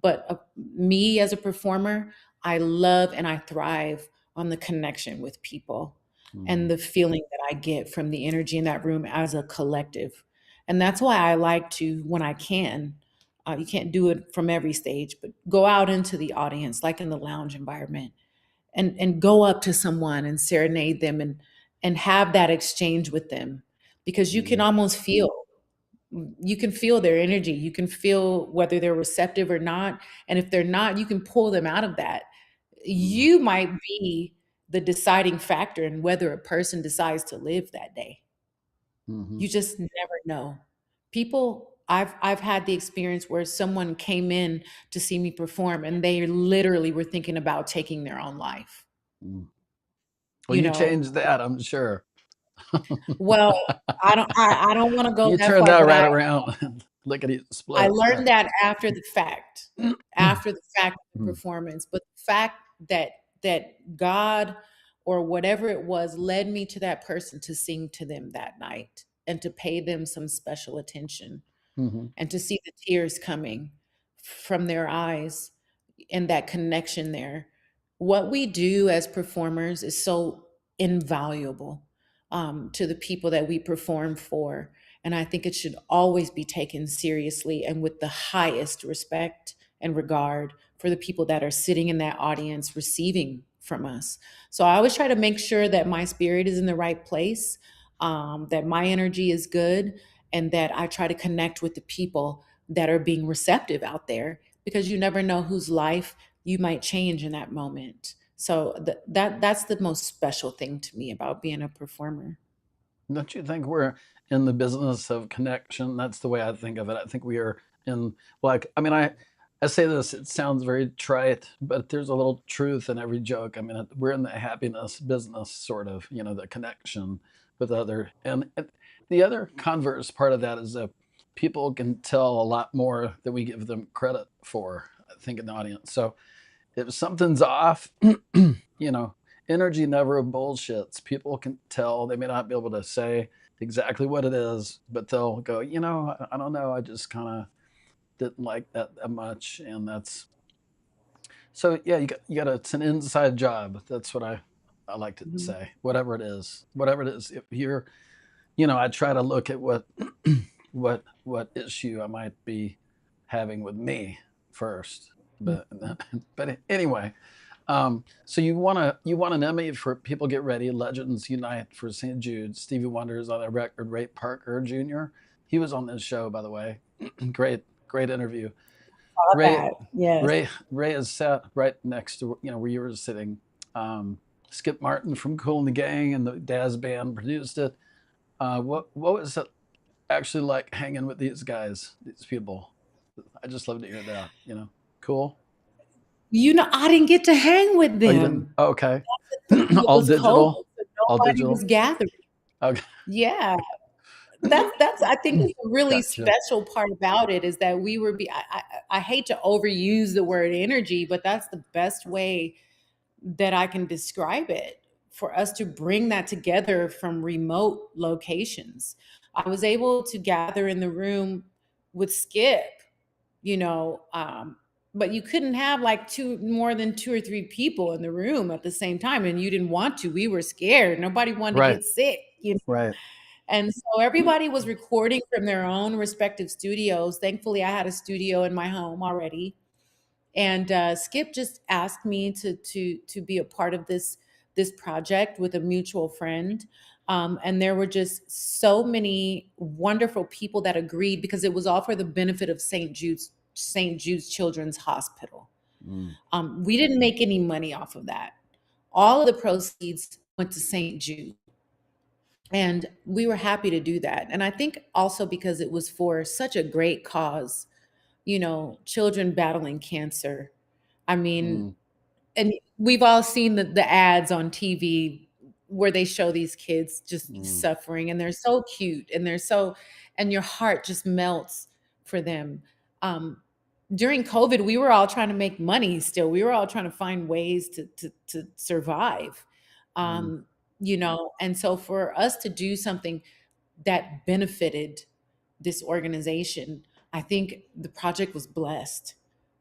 S2: But me as a performer, I love and I thrive on the connection with people and
S1: mm,
S2: the feeling that I get from the energy in that room as a collective. And that's why I like to, when I can, you can't do it from every stage, but go out into the audience, like in the lounge environment, and go up to someone and serenade them and have that exchange with them, because you can
S1: mm,
S2: almost feel, you can feel their energy. You can feel whether they're receptive or not. And if they're not, you can pull them out of that.
S1: mm,
S2: You might be the deciding factor in whether a person decides to live that day.
S1: mhm.
S2: You just never know. People, I've had the experience where someone came in to see me perform and they literally were thinking about taking their own life.
S1: Mm. Well,
S2: You
S1: you
S2: know,
S1: changed that, I'm sure.
S2: well, I don't want to go
S1: You
S2: that
S1: turned
S2: far,
S1: that
S2: but
S1: right around. Lickety
S2: I
S1: split. Yeah.
S2: learned that after the fact of the
S1: Mm,
S2: performance, but the fact that God or whatever it was led me to that person to sing to them that night and to pay them some special attention
S1: mhm,
S2: and to see the tears coming from their eyes and that connection there. What we do as performers is so invaluable to the people that we perform for. And I think it should always be taken seriously and with the highest respect and regard for the people that are sitting in that audience receiving from us. So I always try to make sure that my spirit is in the right place, that my energy is good, and that I try to connect with the people that are being receptive out there, because you never know whose life you might change in that moment. So that's the most special thing to me about being a performer.
S1: don't you think we're in the business of connection? That's the way I think of it. I think we are in, like, I mean, I say this, it sounds very trite, but there's a little truth in every joke. I mean, we're in the happiness business, sort of, the connection with other. And the other converse part of that is that people can tell a lot more than we give them credit for, I think, in the audience. So if something's off, you know, energy never bullshits. People can tell. They may not be able to say exactly what it is, but they'll go, I don't know. I just kind of didn't like that much. And that's so, yeah, it's an inside job. That's what I like to
S2: Mhm.
S1: say. Whatever it is, if I try to look at what issue I might be having with me first. But
S2: Mhm.
S1: but anyway, so you won an Emmy for People Get Ready, Legends Unite for St. Jude. Stevie Wonder is on the record. Ray Parker Jr. He was on this show, by the way. Great interview.
S2: Saw
S1: Ray
S2: that. Yes.
S1: Ray is sat right next to where you were sitting. Um, Skip Martin from Cool and the Gang and the Daz Band produced it. What was it actually like hanging with these guys, these people? I just love to hear that. Cool.
S2: I didn't get to hang with
S1: Oh, you didn't?
S2: them.
S1: Oh, okay.
S2: It
S1: All
S2: was COVID,
S1: digital.
S2: so
S1: All
S2: nobody was
S1: digital.
S2: gathering.
S1: Okay.
S2: Yeah. That's I think is a really
S1: Gotcha.
S2: special part about it, is that we were I hate to overuse the word energy, but that's the best way that I can describe it, for us to bring that together from remote locations. I was able to gather in the room with Skip, you know, but you couldn't have like more than two or three people in the room at the same time, and you didn't want to. We were scared. Nobody wanted to
S1: Right.
S2: get sick,
S1: Right.
S2: and so everybody was recording from their own respective studios. Thankfully, I had a studio in my home already, and Skip just asked me to be a part of this project with a mutual friend. And there were just so many wonderful people that agreed, because it was all for the benefit of St. Jude's Children's Hospital.
S1: Mm.
S2: We didn't make any money off of that. All of the proceeds went to St. Jude. And we were happy to do that. And I think also because it was for such a great cause, children battling cancer. I mean,
S1: Mm.
S2: and we've all seen the ads on TV where they show these kids just
S1: Mm,
S2: suffering, and they're so cute, and and your heart just melts for them. Um, During COVID, we were all trying to make money still. We were all trying to find ways to survive.
S1: mm,
S2: Um, and so for us to do something that benefited this organization, I think the project was blessed.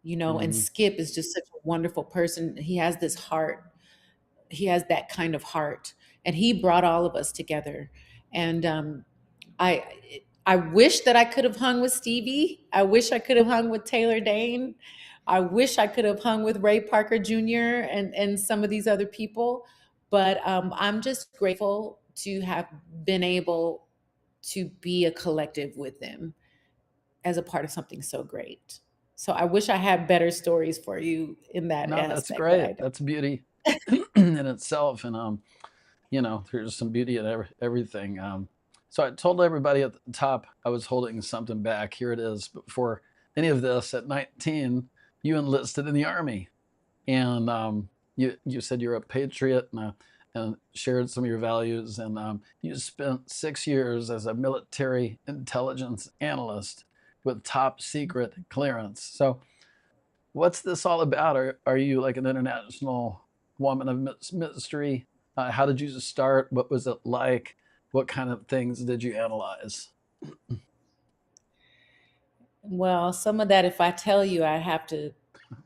S2: And
S1: mm.
S2: Skip is just such a wonderful person. He has this heart. He has that kind of heart, and he brought all of us together. And I I wish that I could have hung with Stevie. I wish I could have hung with Taylor Dane. I wish I could have hung with Ray Parker Jr. and some of these other people. But I'm just grateful to have been able to be a collective with them as a part of something so great. So I wish I had better stories for you in that
S1: No, that's
S2: aspect, but I
S1: great.
S2: don't.
S1: That's beauty in itself. And, there's some beauty in everything. So I told everybody at the top I was holding something back. Here it is. Before any of this, at 19, you enlisted in the Army. And you said you're a patriot and shared some of your values. And you spent 6 years as a military intelligence analyst with top secret clearance. So, what's this all about? Are you like an international woman of mystery? How did you start? What was it like? What kind of things did you analyze?
S2: Well, some of that, if I tell you, I have to,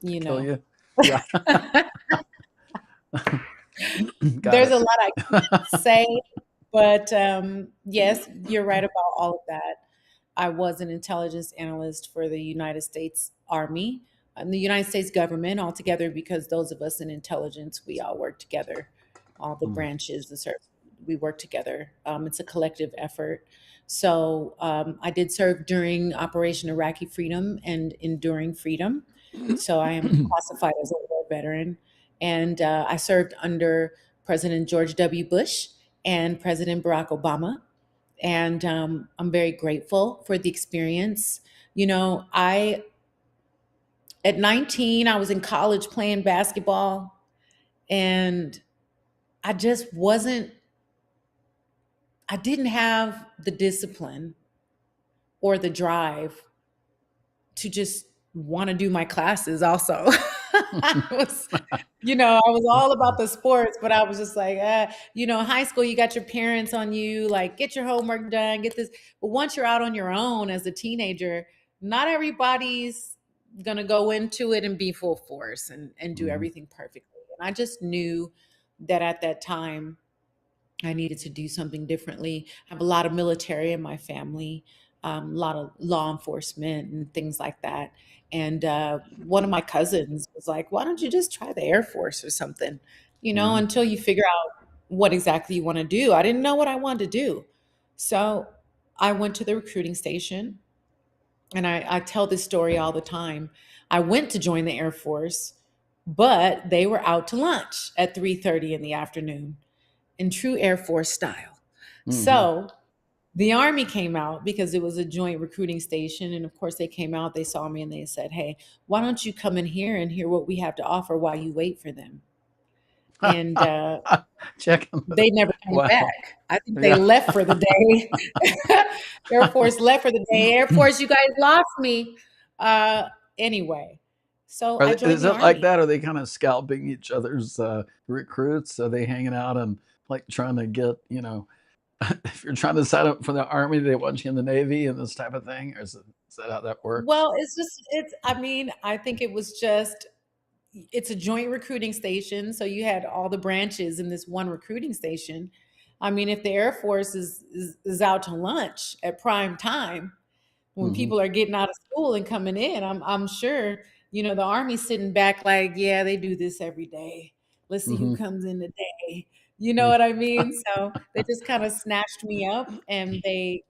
S2: you
S1: Kill
S2: know.
S1: you? Yeah, got
S2: There's
S1: it.
S2: a lot I can't say, but yes, you're right about all of that. I was an intelligence analyst for the United States Army and the United States government altogether, because those of us in intelligence, we all work together. All the
S1: Mm,
S2: branches, we work together. It's a collective effort. So I did serve during Operation Iraqi Freedom and Enduring Freedom. So I am classified as a war veteran. And I served under President George W. Bush and President Barack Obama. And I'm very grateful for the experience. At 19, I was in college playing basketball, and I just wasn't, I didn't have the discipline or the drive to just want to do my classes also. I was, I was all about the sports, but I was just like, high school, you got your parents on you, like, get your homework done, get this. But once you're out on your own as a teenager, not everybody's going to go into it and be full force and do
S1: mhm,
S2: everything perfectly. And I just knew that at that time, I needed to do something differently. I have a lot of military in my family, a lot of law enforcement and things like that. And one of my cousins was like, "Why don't you just try the Air Force or something?
S1: mhm.
S2: Until you figure out what exactly you want to do." I didn't know what I wanted to do. So I went to the recruiting station, and I tell this story all the time. I went to join the Air Force, but they were out to lunch at 3:30 in the afternoon in true Air Force style.
S1: Mhm.
S2: So the Army came out because it was a joint recruiting station. And of course, they came out, they saw me, and they said, "Hey, why don't you come in here and hear what we have to offer while you wait for them?" And
S1: Check 'em.
S2: they never came
S1: Wow.
S2: back. I think they
S1: Yeah.
S2: left for the day. Air Force left for the day. Air Force, you guys lost me. Anyway, so I joined
S1: Is
S2: the
S1: it like
S2: Army.
S1: that? Are they kind of scalping each other's recruits? Are they hanging out and like trying to get, if you're trying to sign up for the Army, they want you in the Navy and this type of thing? Or is that how that works?
S2: Well, I mean, I think it was just, it's a joint recruiting station. So you had all the branches in this one recruiting station. I mean, if the Air Force is out to lunch at prime time, when
S1: Hmm.
S2: people are getting out of school and coming in, I'm sure, the Army's sitting back like, yeah, they do this every day. Let's see who
S1: Hmm.
S2: comes in today. You know what I mean? So they just kind of snatched me up, and they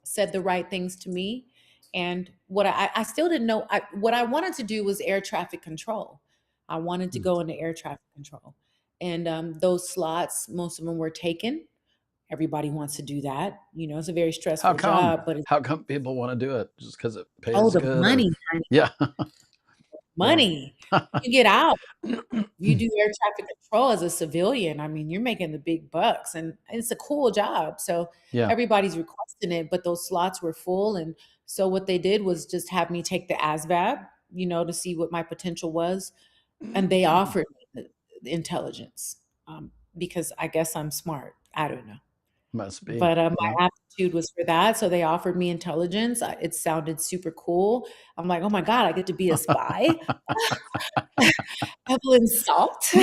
S2: said the right things to me. And what I still didn't know, what I wanted to do was air traffic control. I wanted to go into air traffic control. And those slots, most of them were taken. Everybody wants to do that. It's a very
S1: How
S2: stressful
S1: come?
S2: job, but it's,
S1: How come people want to do it? Just because it
S2: oh,
S1: pays
S2: the
S1: good, or
S2: money, honey,
S1: yeah. Yeah.
S2: money. You get out, you do air traffic control as a civilian. I mean, you're making the big bucks and it's a cool job. So
S1: Yeah.
S2: everybody's requesting it, but those slots were full. And so what they did was just have me take the ASVAB, to see what my potential was. And they offered me the intelligence because I guess I'm smart. I don't know.
S1: Must be.
S2: But
S1: Yeah.
S2: my aptitude was for that. So they offered me intelligence. It sounded super cool. I'm like, oh my God, I get to be a spy. Evelyn Salt.
S1: So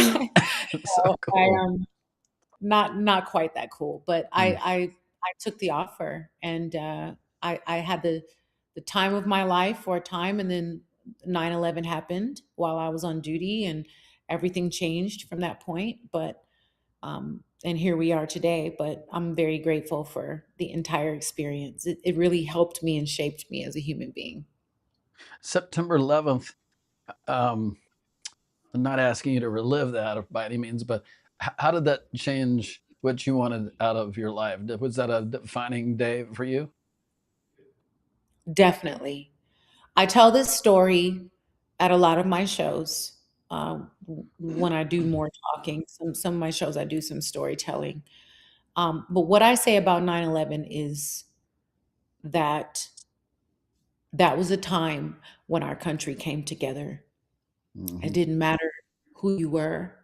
S2: So I
S1: cool.
S2: not quite that cool, but
S1: Mm.
S2: I took the offer and I had the time of my life for a time, and then 9/11 happened while I was on duty, and everything changed from that point. But and here we are today. But I'm very grateful for the entire experience. It really helped me and shaped me as a human being.
S1: September 11th. Um, I'm not asking you to relive that by any means, but how did that change what you wanted out of your life? Was that a defining day for you?
S2: Definitely. I tell this story at a lot of my shows. When I do more talking, some of my shows I do some storytelling. But what I say about 9/11 is that that was a time when our country came together. It
S1: Hmm.
S2: didn't matter who you were,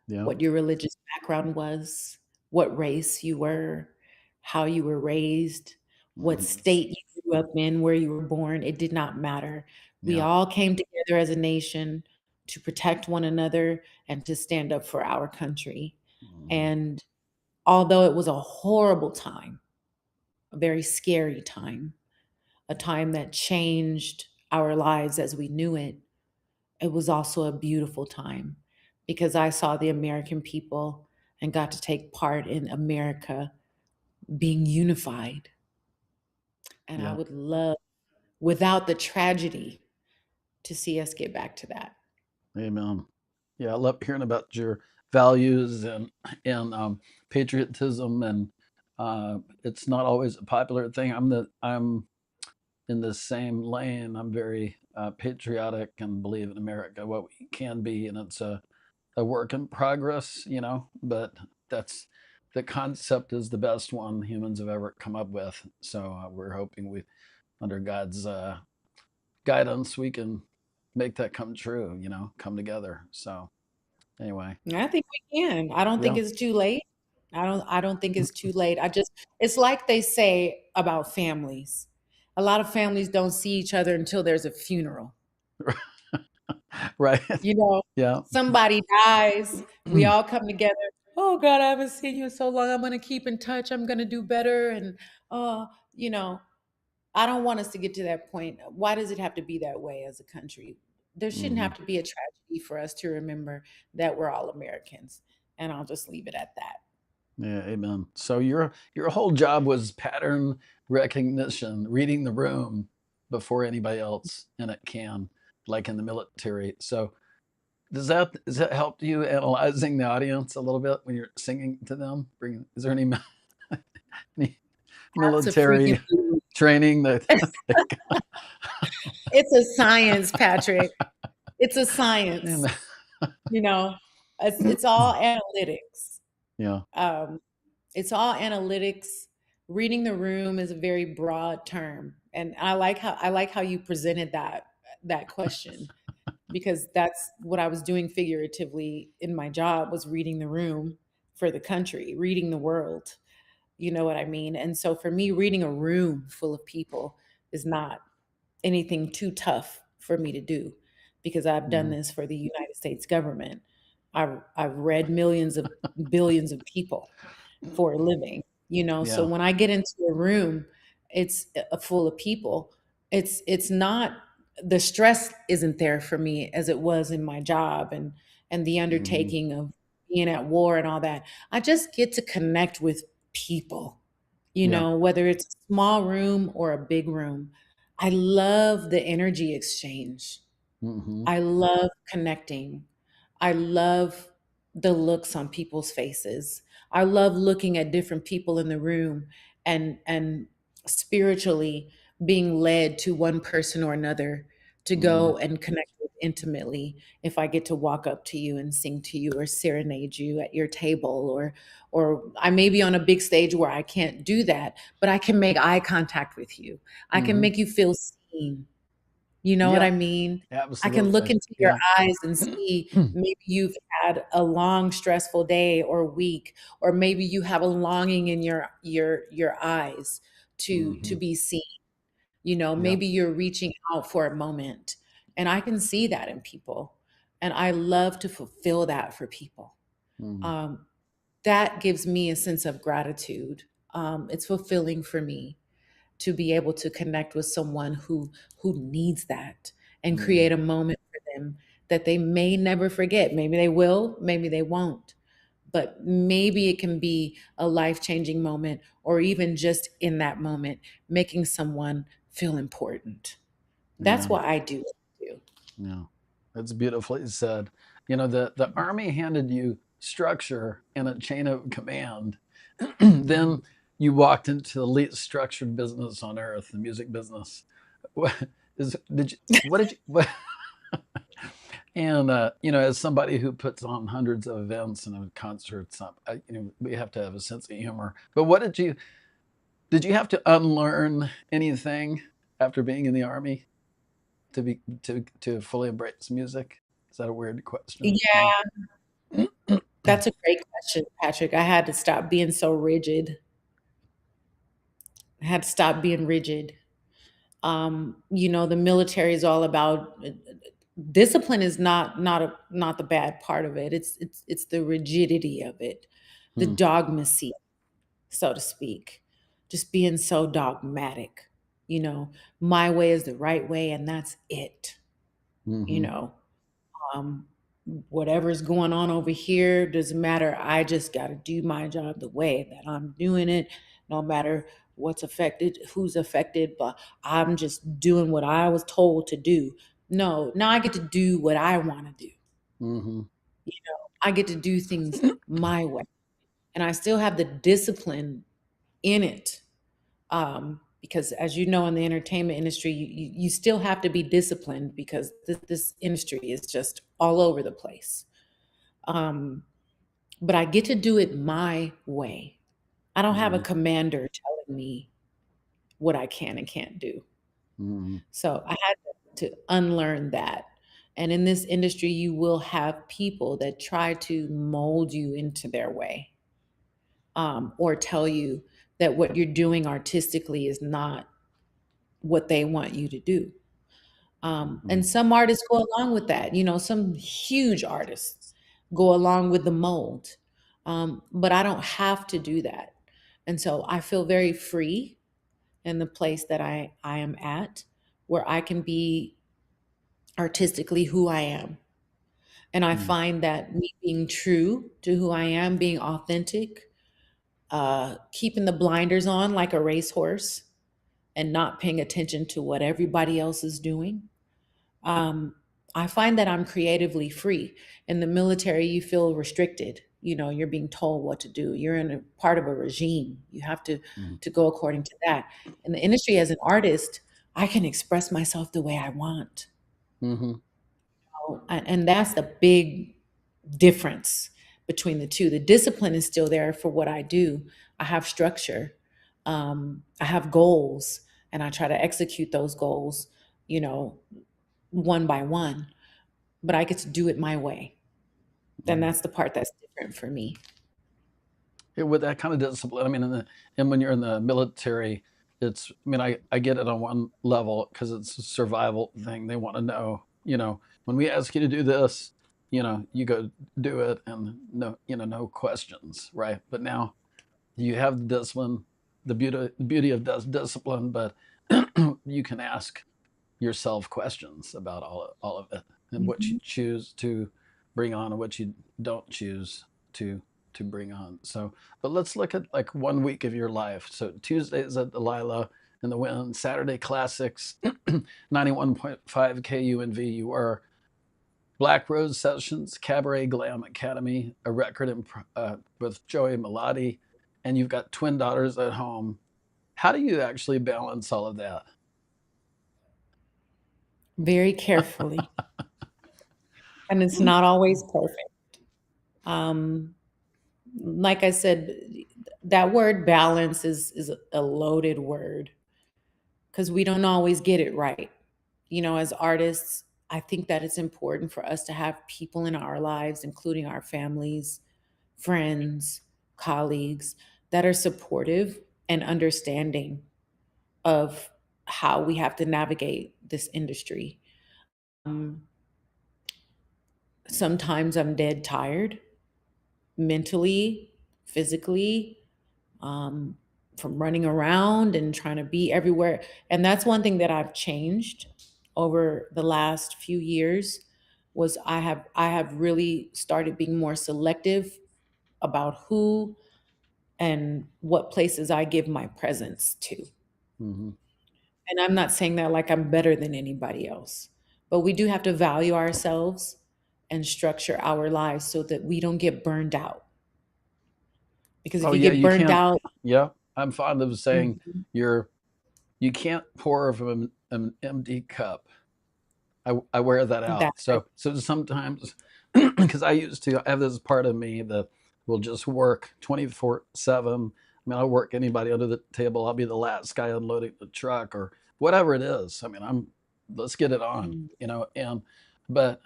S1: Yeah.
S2: what your religious background was, what race you were, how you were raised, what
S1: Hmm.
S2: state you grew up in, where you were born. It did not matter. We
S1: Yeah.
S2: all came together as a nation to protect one another and to stand up for our country.
S1: Hmm.
S2: And although it was a horrible time, a very scary time, a time that changed our lives as we knew it, it was also a beautiful time because I saw the American people and got to take part in America being unified. And I
S1: Yeah.
S2: would love, without the tragedy, to see us get back to that.
S1: Amen. Yeah, I love hearing about your values and patriotism, and it's not always a popular thing. I'm in the same lane. I'm very patriotic and believe in America, what we can be, and it's a work in progress, but that's the concept is the best one humans have ever come up with. So we're hoping we, under God's guidance, we can make that come true, come together. So anyway,
S2: And I think we can. I don't think
S1: yeah.
S2: it's too late. I don't think it's too late. It's like they say about families. A lot of families don't see each other until there's a funeral.
S1: Right.
S2: You know,
S1: Yeah.
S2: somebody dies, we all come together. Oh God, I haven't seen you in so long. I'm gonna keep in touch. I'm gonna do better. And uh, you know, I don't want us to get to that point. Why does it have to be that way as a country? There shouldn't
S1: Hmm.
S2: have to be a tragedy for us to remember that we're all Americans. And I'll just leave it at that.
S1: Yeah, amen. So your whole job was pattern recognition, reading the room before anybody else in it can, like in the military. So does that help you analyzing the audience a little bit when you're singing to them? Is there any
S2: It's a freaking
S1: military training that they got?
S2: it's a science, Patrick. It's a
S1: And,
S2: science. You know, it's all analytics.
S1: yeah.
S2: Um, it's all analytics. Reading the room is a very broad term, and I like how you presented that question because that's what I was doing figuratively in my job was reading the room for the country, reading the world. You know what I mean? And so for me, reading a room full of people is not anything too tough for me to do because I've done
S1: Hmm.
S2: this for the United States government. I've read millions of billions of people for a living, so
S1: Yeah.
S2: when I get into a room, it's full of people. It's not the stress isn't there for me as it was in my job and the
S1: Hmm.
S2: undertaking of being at war and all that. I just get to connect with people,
S1: Yeah.
S2: whether it's a small room or a big room. I love the energy exchange.
S1: Hmm.
S2: I love connecting. I love the looks on people's faces. I love looking at different people in the room and spiritually being led to one person or another to
S1: Hmm.
S2: go and connect with intimately if I get to walk up to you and sing to you or serenade you at your table, or I may be on a big stage where I can't do that, but I can make eye contact with you. I can
S1: Hmm.
S2: make you feel seen. You know what I
S1: Yep.
S2: mean? I can look
S1: Absolutely.
S2: into your
S1: Yeah.
S2: eyes and see maybe you've had a long stressful day or week, or maybe you have a longing in your eyes to
S1: Hmm.
S2: be seen. You know,
S1: Yep.
S2: maybe you're reaching out for a moment, and I can see that in people, and I love to fulfill that for people.
S1: Hmm.
S2: Um, that gives me a sense of gratitude. It's fulfilling for me to be able to connect with someone who needs that and
S1: Hmm.
S2: create a moment for them that they may never forget. Maybe they will, maybe they won't. But maybe it can be a life-changing moment, or even just in that moment making someone feel important. That's
S1: Yeah.
S2: what I do.
S1: Yeah. That's beautifully said. The Army handed you structure and a chain of command.
S2: Mhm.
S1: Then you walked into the least structured business on earth, the music business. What did you, what, and as somebody who puts on hundreds of events and concerts, we have to have a sense of humor. But did you have to unlearn anything after being in the Army to fully embrace music? Is that a weird question?
S2: Yeah,
S1: No.
S2: that's a great question, Patrick. I had to stop being so rigid. I had to stop being rigid. The military is all about discipline is not the bad part of it. It's the rigidity of it, the
S1: Hmm.
S2: dogmacy, so to speak. Just being so dogmatic. You know, my way is the right way and that's it. You
S1: Hmm.
S2: know, um, whatever's going on over here doesn't matter. I just got to do my job the way that I'm doing it, no matter what's affected, who's affected, but I'm just doing what I was told to do. No, now I get to do what I want to do.
S1: Hmm.
S2: You know, I get to do things my way, and I still have the discipline in it. Because as you know, in the entertainment industry, you still have to be disciplined because this industry is just all over the place. Um, but I get to do it my way. I don't have a
S1: Hmm.
S2: commander telling me what I can and can't do.
S1: Hmm.
S2: So I had to unlearn that. And in this industry, you will have people that try to mold you into their way, or tell you that what you're doing artistically is not what they want you to do.
S1: Hmm.
S2: And some artists go along with that. You know, some huge artists go along with the mold. But I don't have to do that. And so I feel very free in the place that I am at, where I can be artistically who I am. And I
S1: Hmm.
S2: find that me being true to who I am, being authentic, keeping the blinders on like a racehorse and not paying attention to what everybody else is doing, um, I find that I'm creatively free. In the military, you feel restricted. You know, you're being told what to do. You're in a part of a regime. You have to go according to that. In the industry, as an artist, I can express myself the way I want.
S1: Hmm.
S2: And that's the big difference between the two. The discipline is still there for what I do. I have structure. I have goals, and I try to execute those goals. You know, one by one, but I get to do it my way. Then
S1: Yeah.
S2: that's the part that's different for me.
S1: With that kind of discipline, I mean, and when you're in the military, I mean, I get it on one level because it's a survival thing. They want to know, when we ask you to do this, you go do it, and no questions, right? But now you have the discipline, the beauty of discipline, but you can ask yourself questions about all of it, and what you
S2: Mhm.
S1: choose to bring on and what you don't choose to bring on. So, but let's look at like 1 week of your life. So Tuesdays at Delilah and the Wynn, Saturday Classics, 91.5 KUNV. You are Black Rose Sessions, Cabaret Glam Academy, a record with Joey Melody, and you've got twin daughters at home. How do you actually balance all of that?
S2: Very carefully. and it's not always perfect. Um, like I said, that word balance is a loaded word because we don't always get it right. As artists, I think that it's important for us to have people in our lives, including our families, friends, colleagues, that are supportive and understanding of how we have to navigate this industry. Um, Sometimes I'm dead tired mentally, physically, um, from running around and trying to be everywhere. And that's one thing that I've changed over the last few years was I have really started being more selective about who and what places I give my presence to.
S1: Hmm.
S2: And I'm not saying that like I'm better than anybody else, but we do have to value ourselves and structure our lives so that we don't get burned out. Because if
S1: Oh
S2: you
S1: yeah,
S2: get
S1: you
S2: burned
S1: can't.
S2: out,
S1: Yeah, I'm fond of saying
S2: mhm,
S1: you're you can't pour from an empty cup. I wear that out.
S2: that's right.
S1: So sometimes, because I have this part of me that will just work 24/7. I mean, I'll work anybody under the table. I'll be the last guy unloading the truck or whatever it is. I mean, let's get it on,
S2: Mm.
S1: and but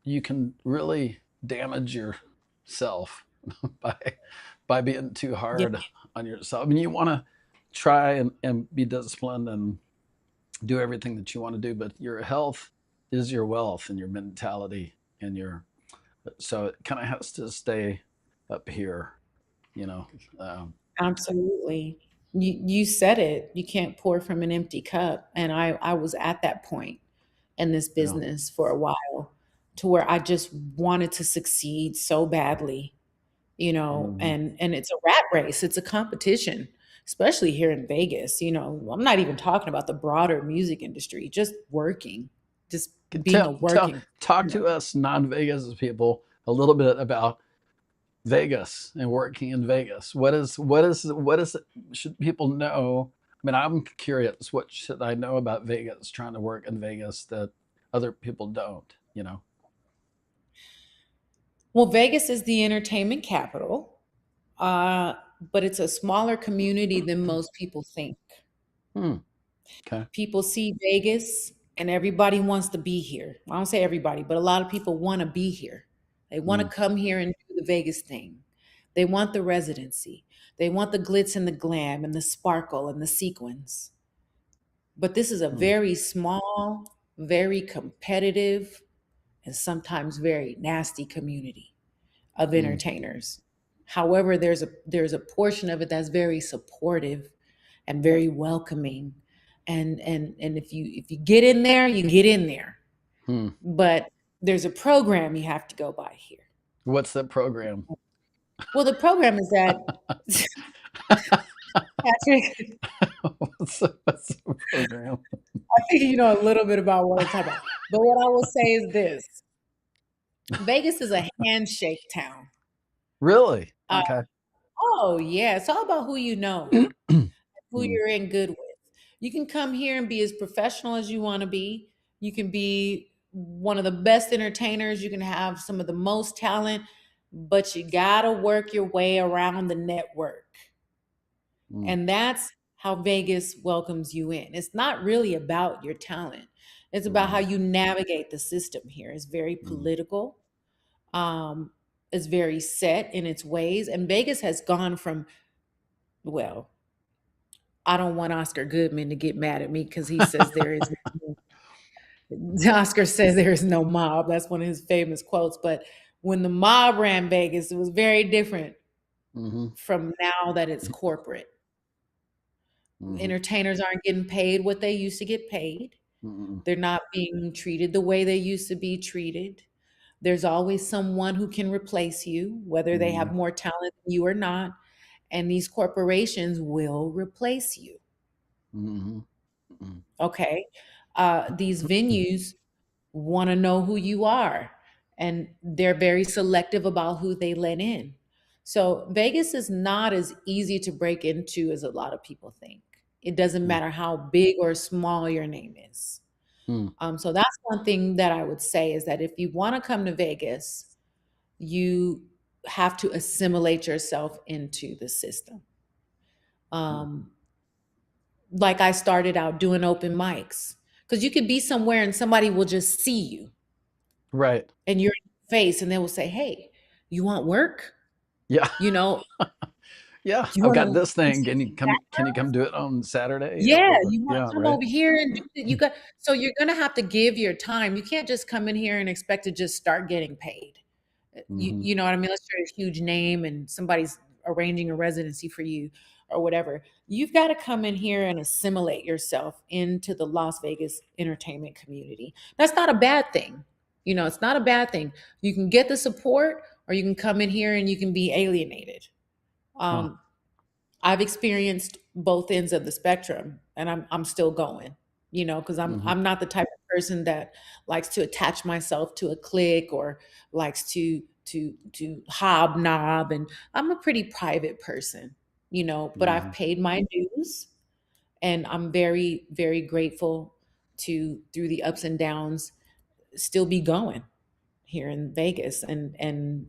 S1: you can really damage yourself by being too
S2: Yeah,
S1: hard on yourself. I mean, you want to try and be disciplined and do everything that you want to do, but your health is your wealth and your mentality and your so it kind of has to stay up here, you know. Um,
S2: absolutely. You said it. You can't pour from an empty cup. And I was at that point in this
S1: yeah.
S2: business for a while to where I just wanted to succeed so badly,
S1: Hmm.
S2: and it's a rat race. It's a competition, especially here in Vegas. I'm not even talking about the broader music industry, just working, just being a working
S1: Talk
S2: performer.
S1: to us non-Vegas people a little bit about Vegas and working in Vegas. What is should people know? I mean, I'm curious. What should I know about Vegas? Trying to work in Vegas that other people don't. You know.
S2: Well, Vegas is the entertainment capital, uh, but it's a smaller community than most people think.
S1: Hmm. Okay.
S2: People see Vegas and everybody wants to be here. I don't say everybody, but a lot of people want to be here. They want to
S1: Hmm.
S2: come here and do the Vegas thing. They want the residency. They want the glitz and the glam and the sparkle and the sequins. But this is a
S1: Hmm.
S2: very small, very competitive, and sometimes very nasty community of
S1: Hmm.
S2: entertainers. However, there's a portion of it that's very supportive and very welcoming. And if you get in there, you get in there.
S1: Hmm.
S2: But there's a program you have to go by here.
S1: What's that program?
S2: Well, the program is that Patrick,
S1: What's the program?
S2: I think you know a little bit about what I'm talking about. But what I will say is this: Vegas is a handshake town.
S1: Really?
S2: Uh,
S1: Okay.
S2: oh yeah, it's all about who you know, who
S1: Hmm.
S2: you're in good with. You can come here and be as professional as you want to be. You can be one of the best entertainers. You can have some of the most talent, but you got to work your way around the network.
S1: Hmm.
S2: And that's how Vegas welcomes you in. It's not really about your talent. It's about how
S1: Hmm.
S2: you navigate the system here. It's very
S1: Hmm.
S2: political. Um, it's very set in its ways. And Vegas has gone from, well, I don't want Oscar Goodman to get mad at me because he says there is Oscar says there is no mob. That's one of his famous quotes. But when the mob ran Vegas, it was very different
S1: Hmm.
S2: from now that it's corporate.
S1: Hmm.
S2: Entertainers aren't getting paid what they used to get paid.
S1: Hmm.
S2: They're not being treated the way they used to be treated. There's always someone who can replace you, whether they
S1: Hmm.
S2: have more talent than you or not. And these corporations will replace you.
S1: Hmm. Hmm.
S2: Okay. These venues want to know who you are, and they're very selective about who they let in. So Vegas is not as easy to break into as a lot of people think. It doesn't matter how big or small your name is.
S1: Mm.
S2: So that's one thing that I would say is that if you want to come to Vegas, you have to assimilate yourself into the system.
S1: Mm.
S2: Um, like I started out doing open mics because you could be somewhere and somebody will just see you
S1: Right.
S2: and your face and they will say, "Hey, you want work?
S1: Yeah.
S2: You know,
S1: Yeah.
S2: you
S1: I've
S2: want
S1: got
S2: to
S1: this thing. Can you come do it on Saturday?
S2: Yeah,
S1: Or
S2: you wanna
S1: yeah,
S2: come
S1: right.
S2: over here and do it, you got so you're gonna have to give your time. You can't just come in here and expect to just start getting paid. You
S1: Hmm.
S2: you know what I mean? Unless you're a huge name and somebody's arranging a residency for you or whatever. You've gotta come in here and assimilate yourself into the Las Vegas entertainment community. That's not a bad thing. It's not a bad thing. You can get the support or you can come in here and you can be alienated.
S1: Huh.
S2: Um, I've experienced both ends of the spectrum and I'm still going, because I'm
S1: Hmm.
S2: I'm not the type of person that likes to attach myself to a clique or likes to hobnob, and I'm a pretty private person, but I've
S1: Hmm.
S2: paid my dues and I'm very, very grateful to through the ups and downs still be going here in Vegas and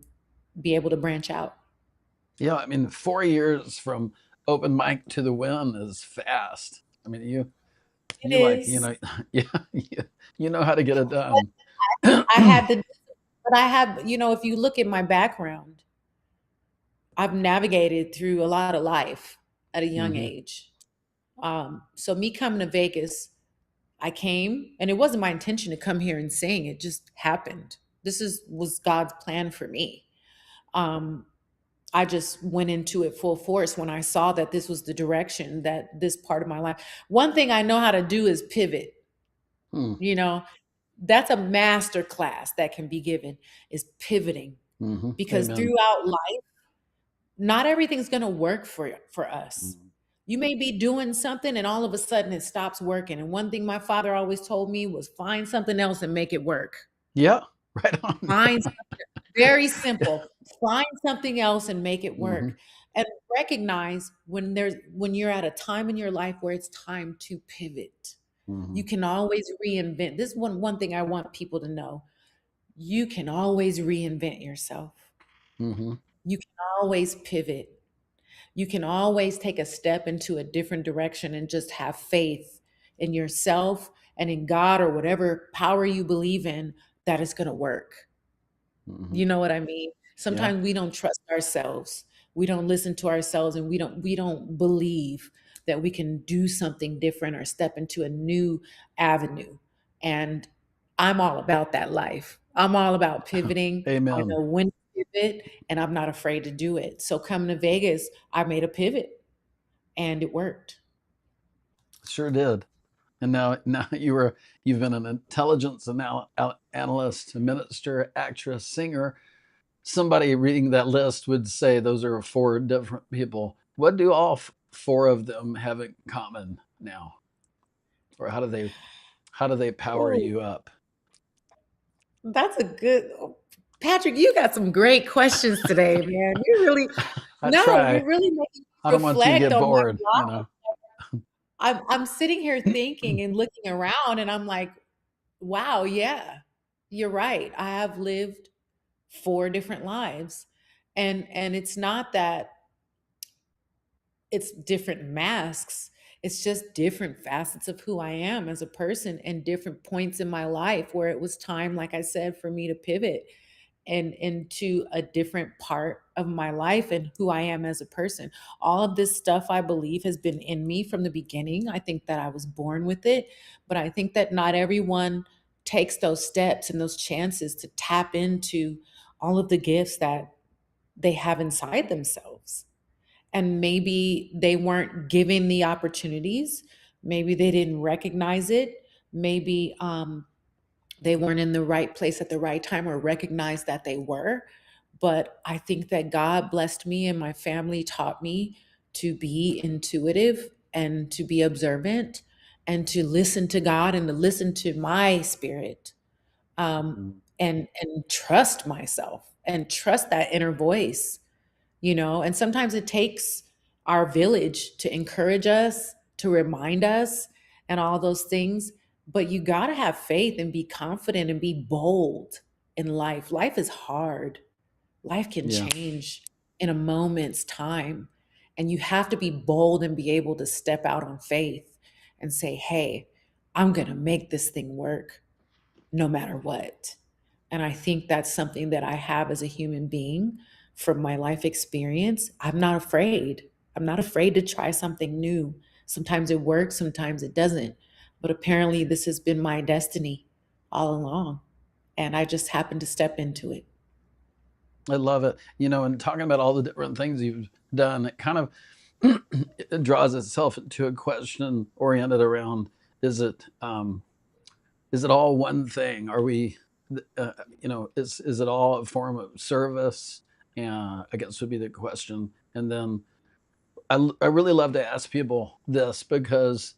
S2: be able to branch out.
S1: Yeah. I mean, 4 years from open mic to the Wynn is fast. I mean,
S2: It
S1: you like,
S2: is.
S1: yeah, you know how to get it
S2: But
S1: done.
S2: I had the But I have, if you look at my background, I've navigated through a lot of life at a young
S1: Hmm.
S2: age. So me coming to Vegas, I came, and it wasn't my intention to come here and sing. It just happened. Was God's plan for me. Um, I just went into it full force when I saw that this was the direction that this part of my life. One thing I know how to do is pivot.
S1: Hmm.
S2: You know, that's a master class that can be given is pivoting
S1: Hmm.
S2: because
S1: Amen.
S2: throughout life not everything's going to work for us.
S1: Mhm.
S2: You may be doing something and all of a sudden it stops working. And one thing my father always told me was find something else and make it work.
S1: Yeah. Right on.
S2: Find Very simple. Find something else and make it
S1: Hmm.
S2: work. And recognize when you're at a time in your life where it's time to pivot.
S1: Hmm.
S2: You can always reinvent. This is one thing I want people to know. You can always reinvent yourself.
S1: Hmm.
S2: You can always pivot. You can always take a step into a different direction and just have faith in yourself and in God or whatever power you believe in that it's going to work.
S1: Hmm.
S2: You know what I mean?
S1: Yeah.
S2: Sometimes we don't trust ourselves. We don't listen to ourselves and we don't believe that we can do something different or step into a new avenue. And I'm all about that life. I'm all about pivoting. I
S1: Amen.
S2: know when to pivot and I'm not afraid to do it. So coming to Vegas, I made a pivot and it worked.
S1: Sure did. And now you've been an intelligence analyst, a minister, actress, singer. Somebody reading that list would say those are four different people. What do all four of them have in common now, or how do they power
S2: Oh,
S1: you up?
S2: that's a good Patrick, you got some great questions today, man. You really
S1: I
S2: No,
S1: try.
S2: you're really making me
S1: I don't want you to
S2: reflect
S1: get
S2: on my
S1: bored.
S2: life. I'm sitting here thinking and looking around and I'm like, wow, yeah, you're right. I have lived four different lives. And it's not that it's different masks. It's just different facets of who I am as a person and different points in my life where it was time, like I said, for me to pivot and into a different part of my life and who I am as a person. All of this stuff I believe has been in me from the beginning. I think that I was born with it, but I think that not everyone takes those steps and those chances to tap into all of the gifts that they have inside themselves. And maybe they weren't given the opportunities, maybe they didn't recognize it, maybe they weren't in the right place at the right time or recognized that they were. But I think that God blessed me and my family taught me to be intuitive and to be observant and to listen to God and to listen to my spirit, um,
S1: Mhm.
S2: and trust myself and trust that inner voice. And sometimes it takes our village to encourage us, to remind us, and all those things. But you got to have faith and be confident and be bold in life. Life is hard. Life can
S1: Yeah.
S2: change in a moment's time. And you have to be bold and be able to step out on faith and say, hey, I'm going to make this thing work no matter what. And I think that's something that I have as a human being from my life experience. I'm not afraid. I'm not afraid to try something new. Sometimes it works, sometimes it doesn't. But apparently, this has been my destiny all along. And I just happened to step into it.
S1: I love it. And talking about all the different things you've done, it kind of it draws itself into a question oriented around: is it is it all one thing? Are we, is it all a form of service? I guess would be the question. And then I really love to ask people this because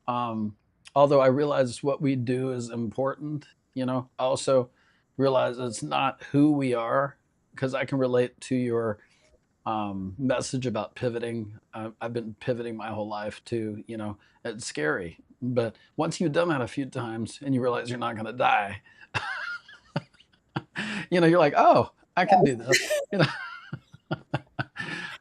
S1: um, although I realize what we do is important, I also realize it's not who we are, because I can relate to your message about pivoting. I've been pivoting my whole life too. It's scary, but once you've done that a few times and you realize you're not going to die, you're like, oh, I can do this.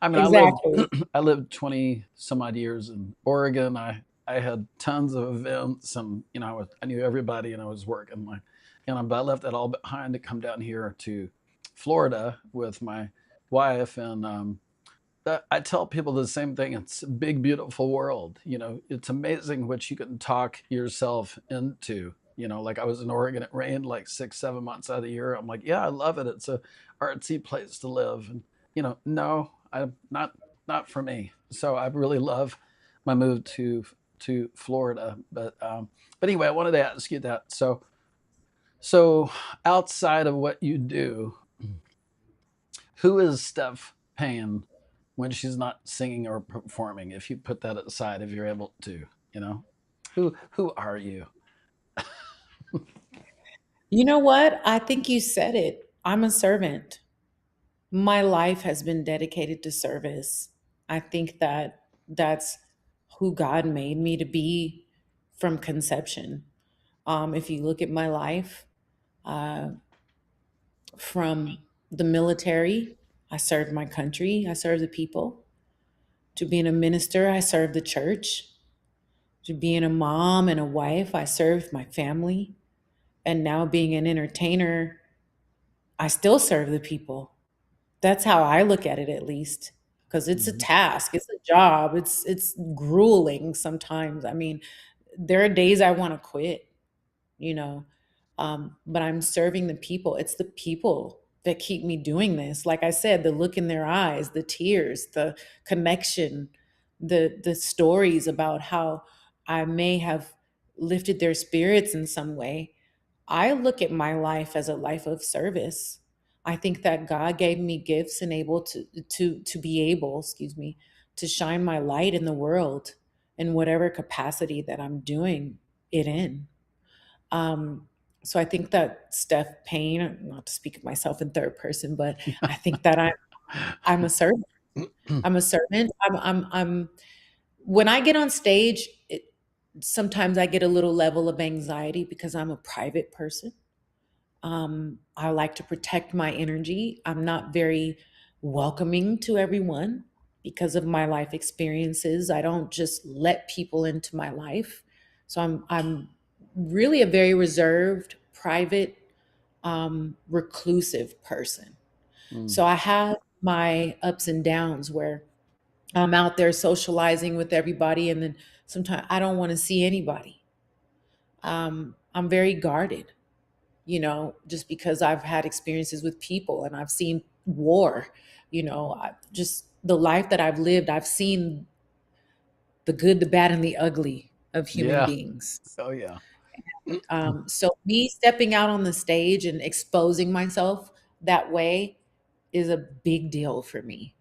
S1: I mean,
S2: Exactly.
S1: I lived 20 some odd years in Oregon. I had tons of events, and I knew everybody, and I was working but I left that all behind to come down here to Florida with my wife, and I tell people the same thing. It's a big, beautiful world. It's amazing what you can talk yourself into. Like I was in Oregon, it rained like 6, 7 months out of the year. I'm like, yeah, I love it. It's a artsy place to live. And no, I'm not for me. So I really love my move to Florida. But anyway, I wanted to ask you that. So outside of what you do, who is STEPH Payne when she's not singing or performing? If you put that aside, if you're able to, you know, who are you?
S2: You know what? I think you said it. I'm a servant. My life has been dedicated to service. I think that that's who God made me to be from conception. If you look at my life, uh, from the military, I served my country, I served the people. To being a minister, I served the church. To being a mom and a wife, I served my family. And now being an entertainer, I still serve the people. That's how I look at it, at least, because it's a
S1: Mhm.
S2: task, it's a job, it's grueling sometimes. I mean, there are days I want to quit, you know, but I'm serving the people. It's the people that keep me doing this. Like I said, the look in their eyes, the tears, the connection, the stories about how I may have lifted their spirits in some way. I look at my life as a life of service. I think that God gave me gifts and able to be able, excuse me, to shine my light in the world in whatever capacity that I'm doing it in. Um, so I think that STEPH Payne, not to speak of myself in third person, but I think that I'm a servant. I'm a servant. I'm when I get on stage, sometimes I get a little level of anxiety because I'm a private person. I like to protect my energy. I'm not very welcoming to everyone because of my life experiences. I don't just let people into my life. So I'm really a very reserved, private, reclusive person.
S1: Mm.
S2: So I have my ups and downs where I'm out there socializing with everybody, and then sometimes I don't want to see anybody. I'm very guarded, just because I've had experiences with people and I've seen war, just the life that I've lived, I've seen the good, the bad, and the ugly of human
S1: Yeah.
S2: beings.
S1: Oh yeah.
S2: So me stepping out on the stage and exposing myself that way is a big deal for me.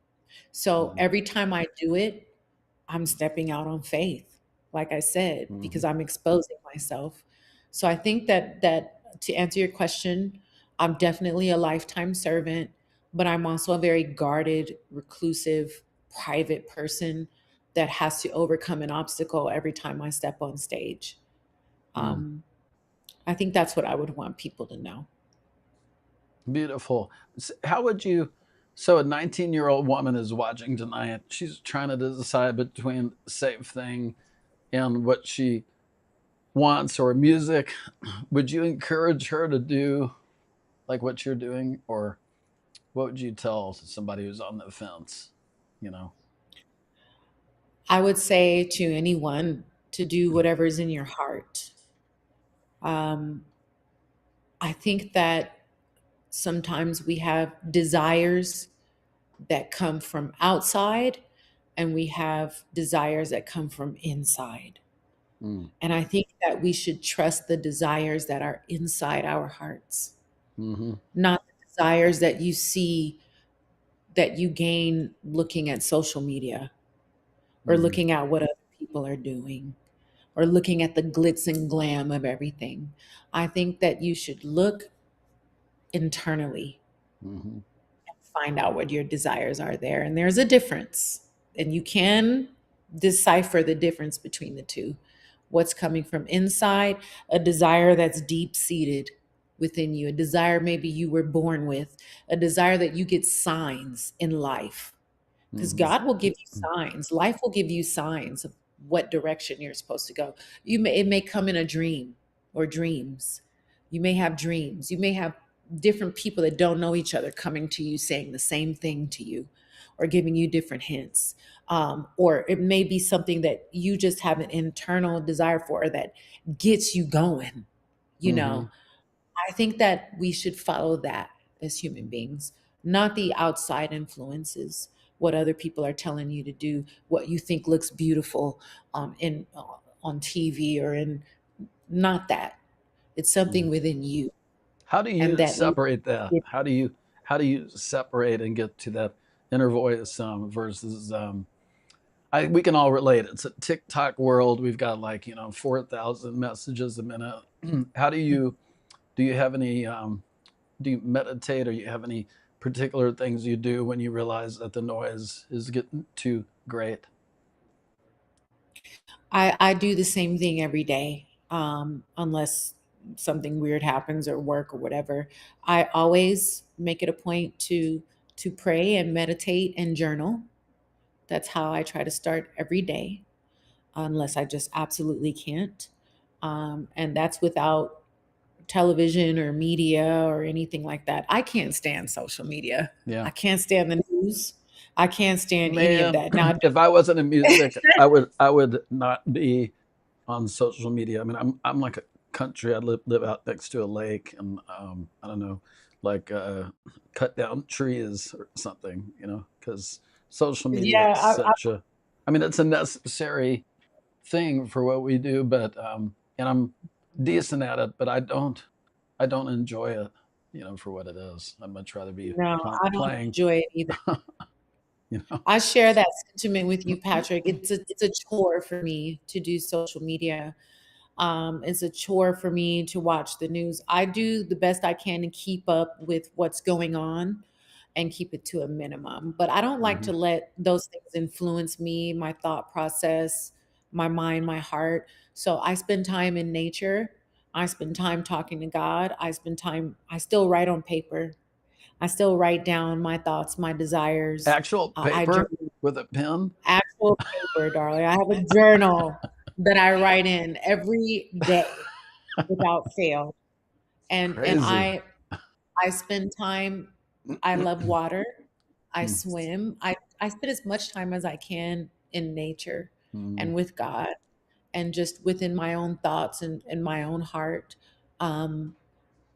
S2: So
S1: Mhm.
S2: every time I do it, I'm stepping out on faith, like I said, because
S1: Mhm.
S2: I'm exposing myself. So I think that to answer your question, I'm definitely a lifetime servant, but I'm also a very guarded, reclusive, private person that has to overcome an obstacle every time I step on stage.
S1: Mm.
S2: Um, I think that's what I would want people to know.
S1: Beautiful. How would you? So a 19-year-old woman is watching tonight. She's trying to decide between safe thing and what she wants or music. Would you encourage her to do like what you're doing, or what would you tell somebody who's on the fence? You know.
S2: I would say to anyone to do whatever's in your heart. Um, I think that sometimes we have desires that come from outside and we have desires that come from inside.
S1: Mm.
S2: And I think that we should trust the desires that are inside our hearts,
S1: Mm-hmm.
S2: not the desires that you see that you gain looking at social media or
S1: Mm-hmm.
S2: looking at what other people are doing or looking at the glitz and glam of everything. I think that you should look internally,
S1: Mm-hmm.
S2: find out what your desires are there. And there's a difference. And you can decipher the difference between the two. What's coming from inside, a desire that's deep seated within you, a desire maybe you were born with, a desire that you get signs in life. Because
S1: Mm-hmm.
S2: God will give you signs. Life will give you signs of what direction you're supposed to go. It may come in a dream or dreams. You may have dreams. You may have different people that don't know each other coming to you saying the same thing to you or giving you different hints. Or it may be something that you just have an internal desire for that gets you going. You
S1: Mm-hmm.
S2: know, I think that we should follow that as human beings, not the outside influences, what other people are telling you to do, what you think looks beautiful in on TV or in not that. It's
S1: Mm-hmm.
S2: something within you,
S1: How do
S2: and
S1: you
S2: that we.
S1: separate that? How do you separate and get to that inner voice versus we can all relate. It's a TikTok world. We've got like 4,000 messages a minute. How do you have any do you meditate, or you have any particular things you do when you realize that the noise is getting too great?
S2: I do the same thing every day, unless something weird happens or work or whatever. I always make it a point to pray and meditate and journal. That's how I try to start every day, unless I just absolutely can't. And that's without television or media or anything like that. I can't stand social media.
S1: Yeah.
S2: I can't stand the news. I can't stand any of
S1: Man,
S2: that. Now,
S1: if I wasn't in music, I would not be on social media. I mean, I'm like a country. I live out next to a lake, and I don't know, like cut down trees or something, because social media
S2: yeah,
S1: is such a. I mean, it's a necessary thing for what we do, but and I'm decent at it, but I don't enjoy it, for what it is. I'd much rather be
S2: no, I don't
S1: playing,
S2: enjoy it either.
S1: you know.
S2: I share that sentiment with you, Patrick. It's a chore for me to do social media. It's a chore for me to watch the news. I do the best I can to keep up with what's going on and keep it to a minimum. But I don't like
S1: Hmm.
S2: to let those things influence me, my thought process, my mind, my heart. So I spend time in nature. I spend time talking to God. I still write on paper. I still write down my thoughts, my desires.
S1: Actual
S2: I
S1: paper
S2: journal,
S1: with a pen.
S2: actual paper, darling. I have a journal that I write in every day without fail. And
S1: Crazy.
S2: I spend time. I love water. I
S1: Mm,
S2: swim. I spend as much time as I can in nature
S1: mm,
S2: and with God and just within my own thoughts and my own heart. Um,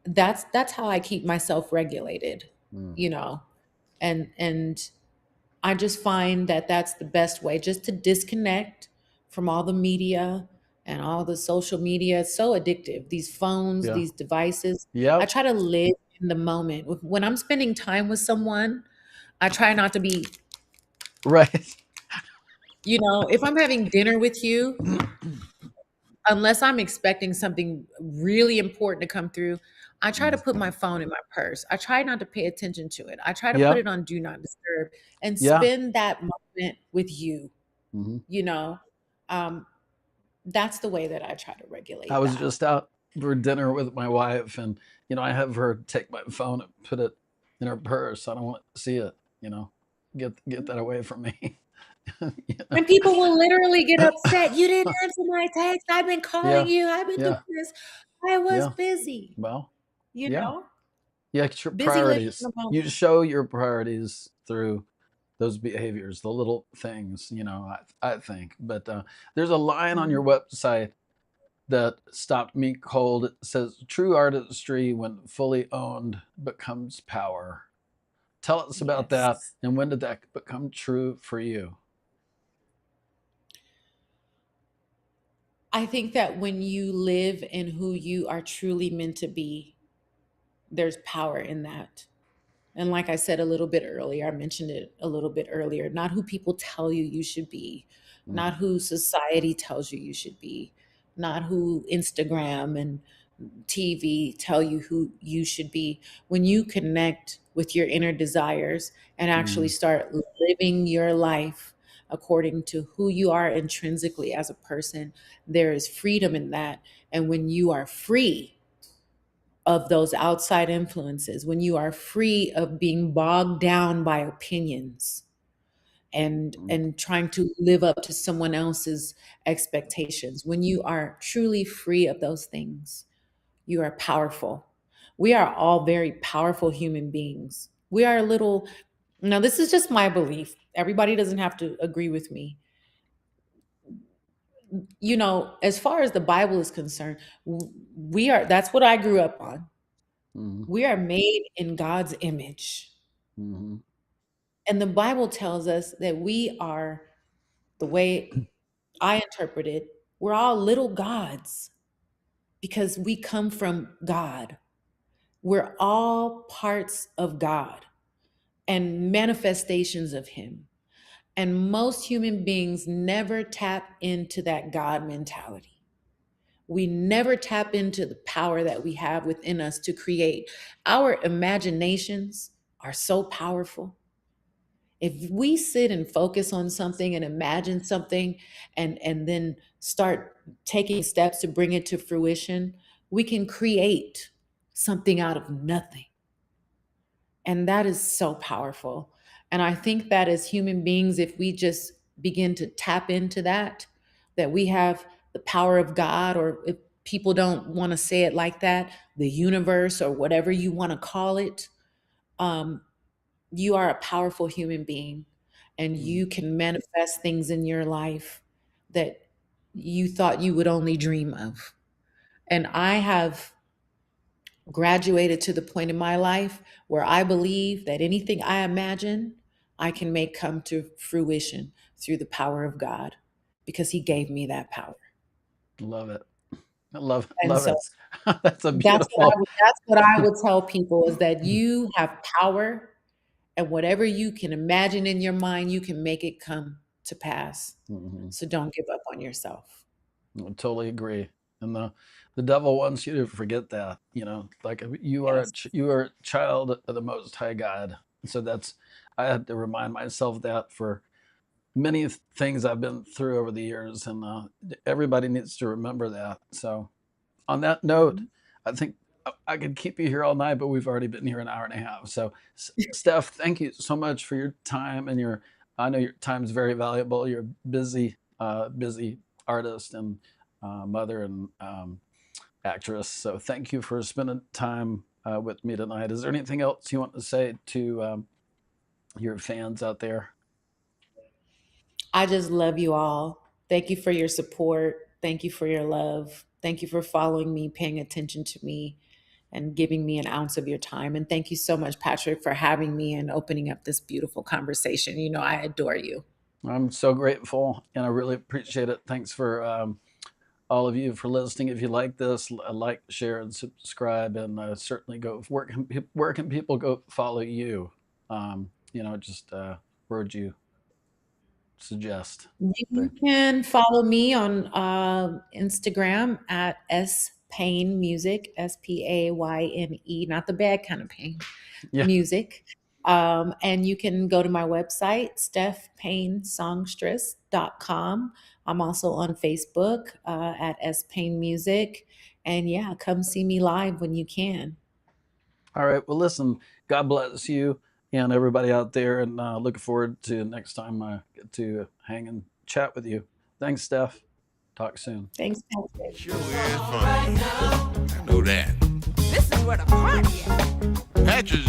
S2: that's how I keep myself regulated,
S1: mm.
S2: you know. And I just find that that's the best way, just to disconnect from all the media and all the social media. It's so addictive. These phones,
S1: Yeah.
S2: these devices. I
S1: Yep.
S2: try to live in the moment. When I'm spending time with someone, I try not to be,
S1: Right.
S2: if I'm having dinner with you, unless I'm expecting something really important to come through, I try to
S1: Mm.
S2: put my phone in my purse. I try not to pay attention to it. I try to put
S1: Yep.
S2: it on do not disturb and
S1: Yeah.
S2: spend that moment with you,
S1: Hmm.
S2: you know. Um, that's the way that I try to
S1: I
S2: regulate
S1: was
S2: that.
S1: just out for dinner with my wife, and I have her take my phone and put it in her purse. I don't want to see it. You know, get that away from me. you know?
S2: And people will literally get upset. You didn't answer my text. I've been calling
S1: Yeah,
S2: you. I've been doing
S1: yeah,
S2: this. I was
S1: yeah.
S2: busy,
S1: Well,
S2: you
S1: yeah,
S2: know,
S1: yeah. It's your
S2: busy living in
S1: priorities.
S2: the
S1: You
S2: moment.
S1: show your priorities through those behaviors, the little things. I think. But there's a line on your
S2: Mhm.
S1: website that stopped me cold. It says, "True artistry, when fully owned, becomes power." Tell us about that,
S2: Yes.
S1: and when did that become true for you?
S2: I think that when you live in who you are truly meant to be, there's power in that. And like I said a little bit earlier, I mentioned it a little bit earlier, not who people tell you you should be,
S1: Mm,
S2: not who society tells you you should be, not who Instagram and TV tell you who you should be. When you connect with your inner desires and actually
S1: mm,
S2: start living your life according to who you are intrinsically as a person, there is freedom in that. And when you are free of those outside influences, when you are free of being bogged down by opinions and
S1: mm,
S2: and trying to live up to someone else's expectations, when you are truly free of those things, you are powerful. We are all very powerful human beings. We are a little, now this is just my belief. Everybody doesn't have to agree with me. As far as the Bible is concerned, we are, that's what I grew up on.
S1: mm,
S2: We are made in God's image.
S1: mm,
S2: And the Bible tells us that we are, the way I interpret it, we're all little gods because we come from God. We're all parts of God and manifestations of Him. And most human beings never tap into that God mentality. We never tap into the power that we have within us to create. Our imaginations are so powerful. If we sit and focus on something and imagine something and then start taking steps to bring it to fruition, we can create something out of nothing. And that is so powerful. And I think that as human beings, if we just begin to tap into that we have the power of God, or if people don't want to say it like that, the universe, or whatever you want to call it, um, you are a powerful human being and
S1: mm.
S2: you can manifest things in your life that you thought you would only dream of. And I have graduated to the point in my life where I believe that anything I imagine, I can make come to fruition through the power of God because He gave me that power.
S1: Love it. I love
S2: And so
S1: it. That's a beautiful.
S2: that's what I would tell people is that you have power, and whatever you can imagine in your mind, you can make it come to pass.
S1: Mhm.
S2: So don't give up on yourself.
S1: I totally agree. And the devil wants you to forget that. Like
S2: Yes.
S1: you are a child of the Most High God. So that's I had to remind myself that for many things I've been through over the years, and everybody needs to remember that. So on that note,
S2: Mhm.
S1: I think I could keep you here all night, but we've already been here an hour and a half. So, Steph, thank you so much for your time and your. I know your time is very valuable. You're a busy artist and mother and actress. So, thank you for spending time with me tonight. Is there anything else you want to say to your fans out there?
S2: I just love you all. Thank you for your support. Thank you for your love. Thank you for following me, paying attention to me, and giving me an ounce of your time. And thank you so much, Patrick, for having me and opening up this beautiful conversation. I adore you.
S1: I'm so grateful, and I really appreciate it. Thanks for all of you for listening. If you like this, like, share, and subscribe, and certainly go. Where can people go follow you? Just where would you suggest?
S2: You can follow me on Instagram at S Payne Music, SPAYNE, not the bad kind of pain,
S1: Yeah,
S2: music. And you can go to my website, stephpaynesongstress.com. I'm also on Facebook at STEPH PAYNE Music. And yeah, come see me live when you can.
S1: All right. Well, listen, God bless you and everybody out there. And looking forward to next time I get to hang and chat with you. Thanks, Steph. Talk soon.
S2: Thanks, Patrick.
S3: Sure is fun. I know that.
S4: This is where the party at.
S3: Patches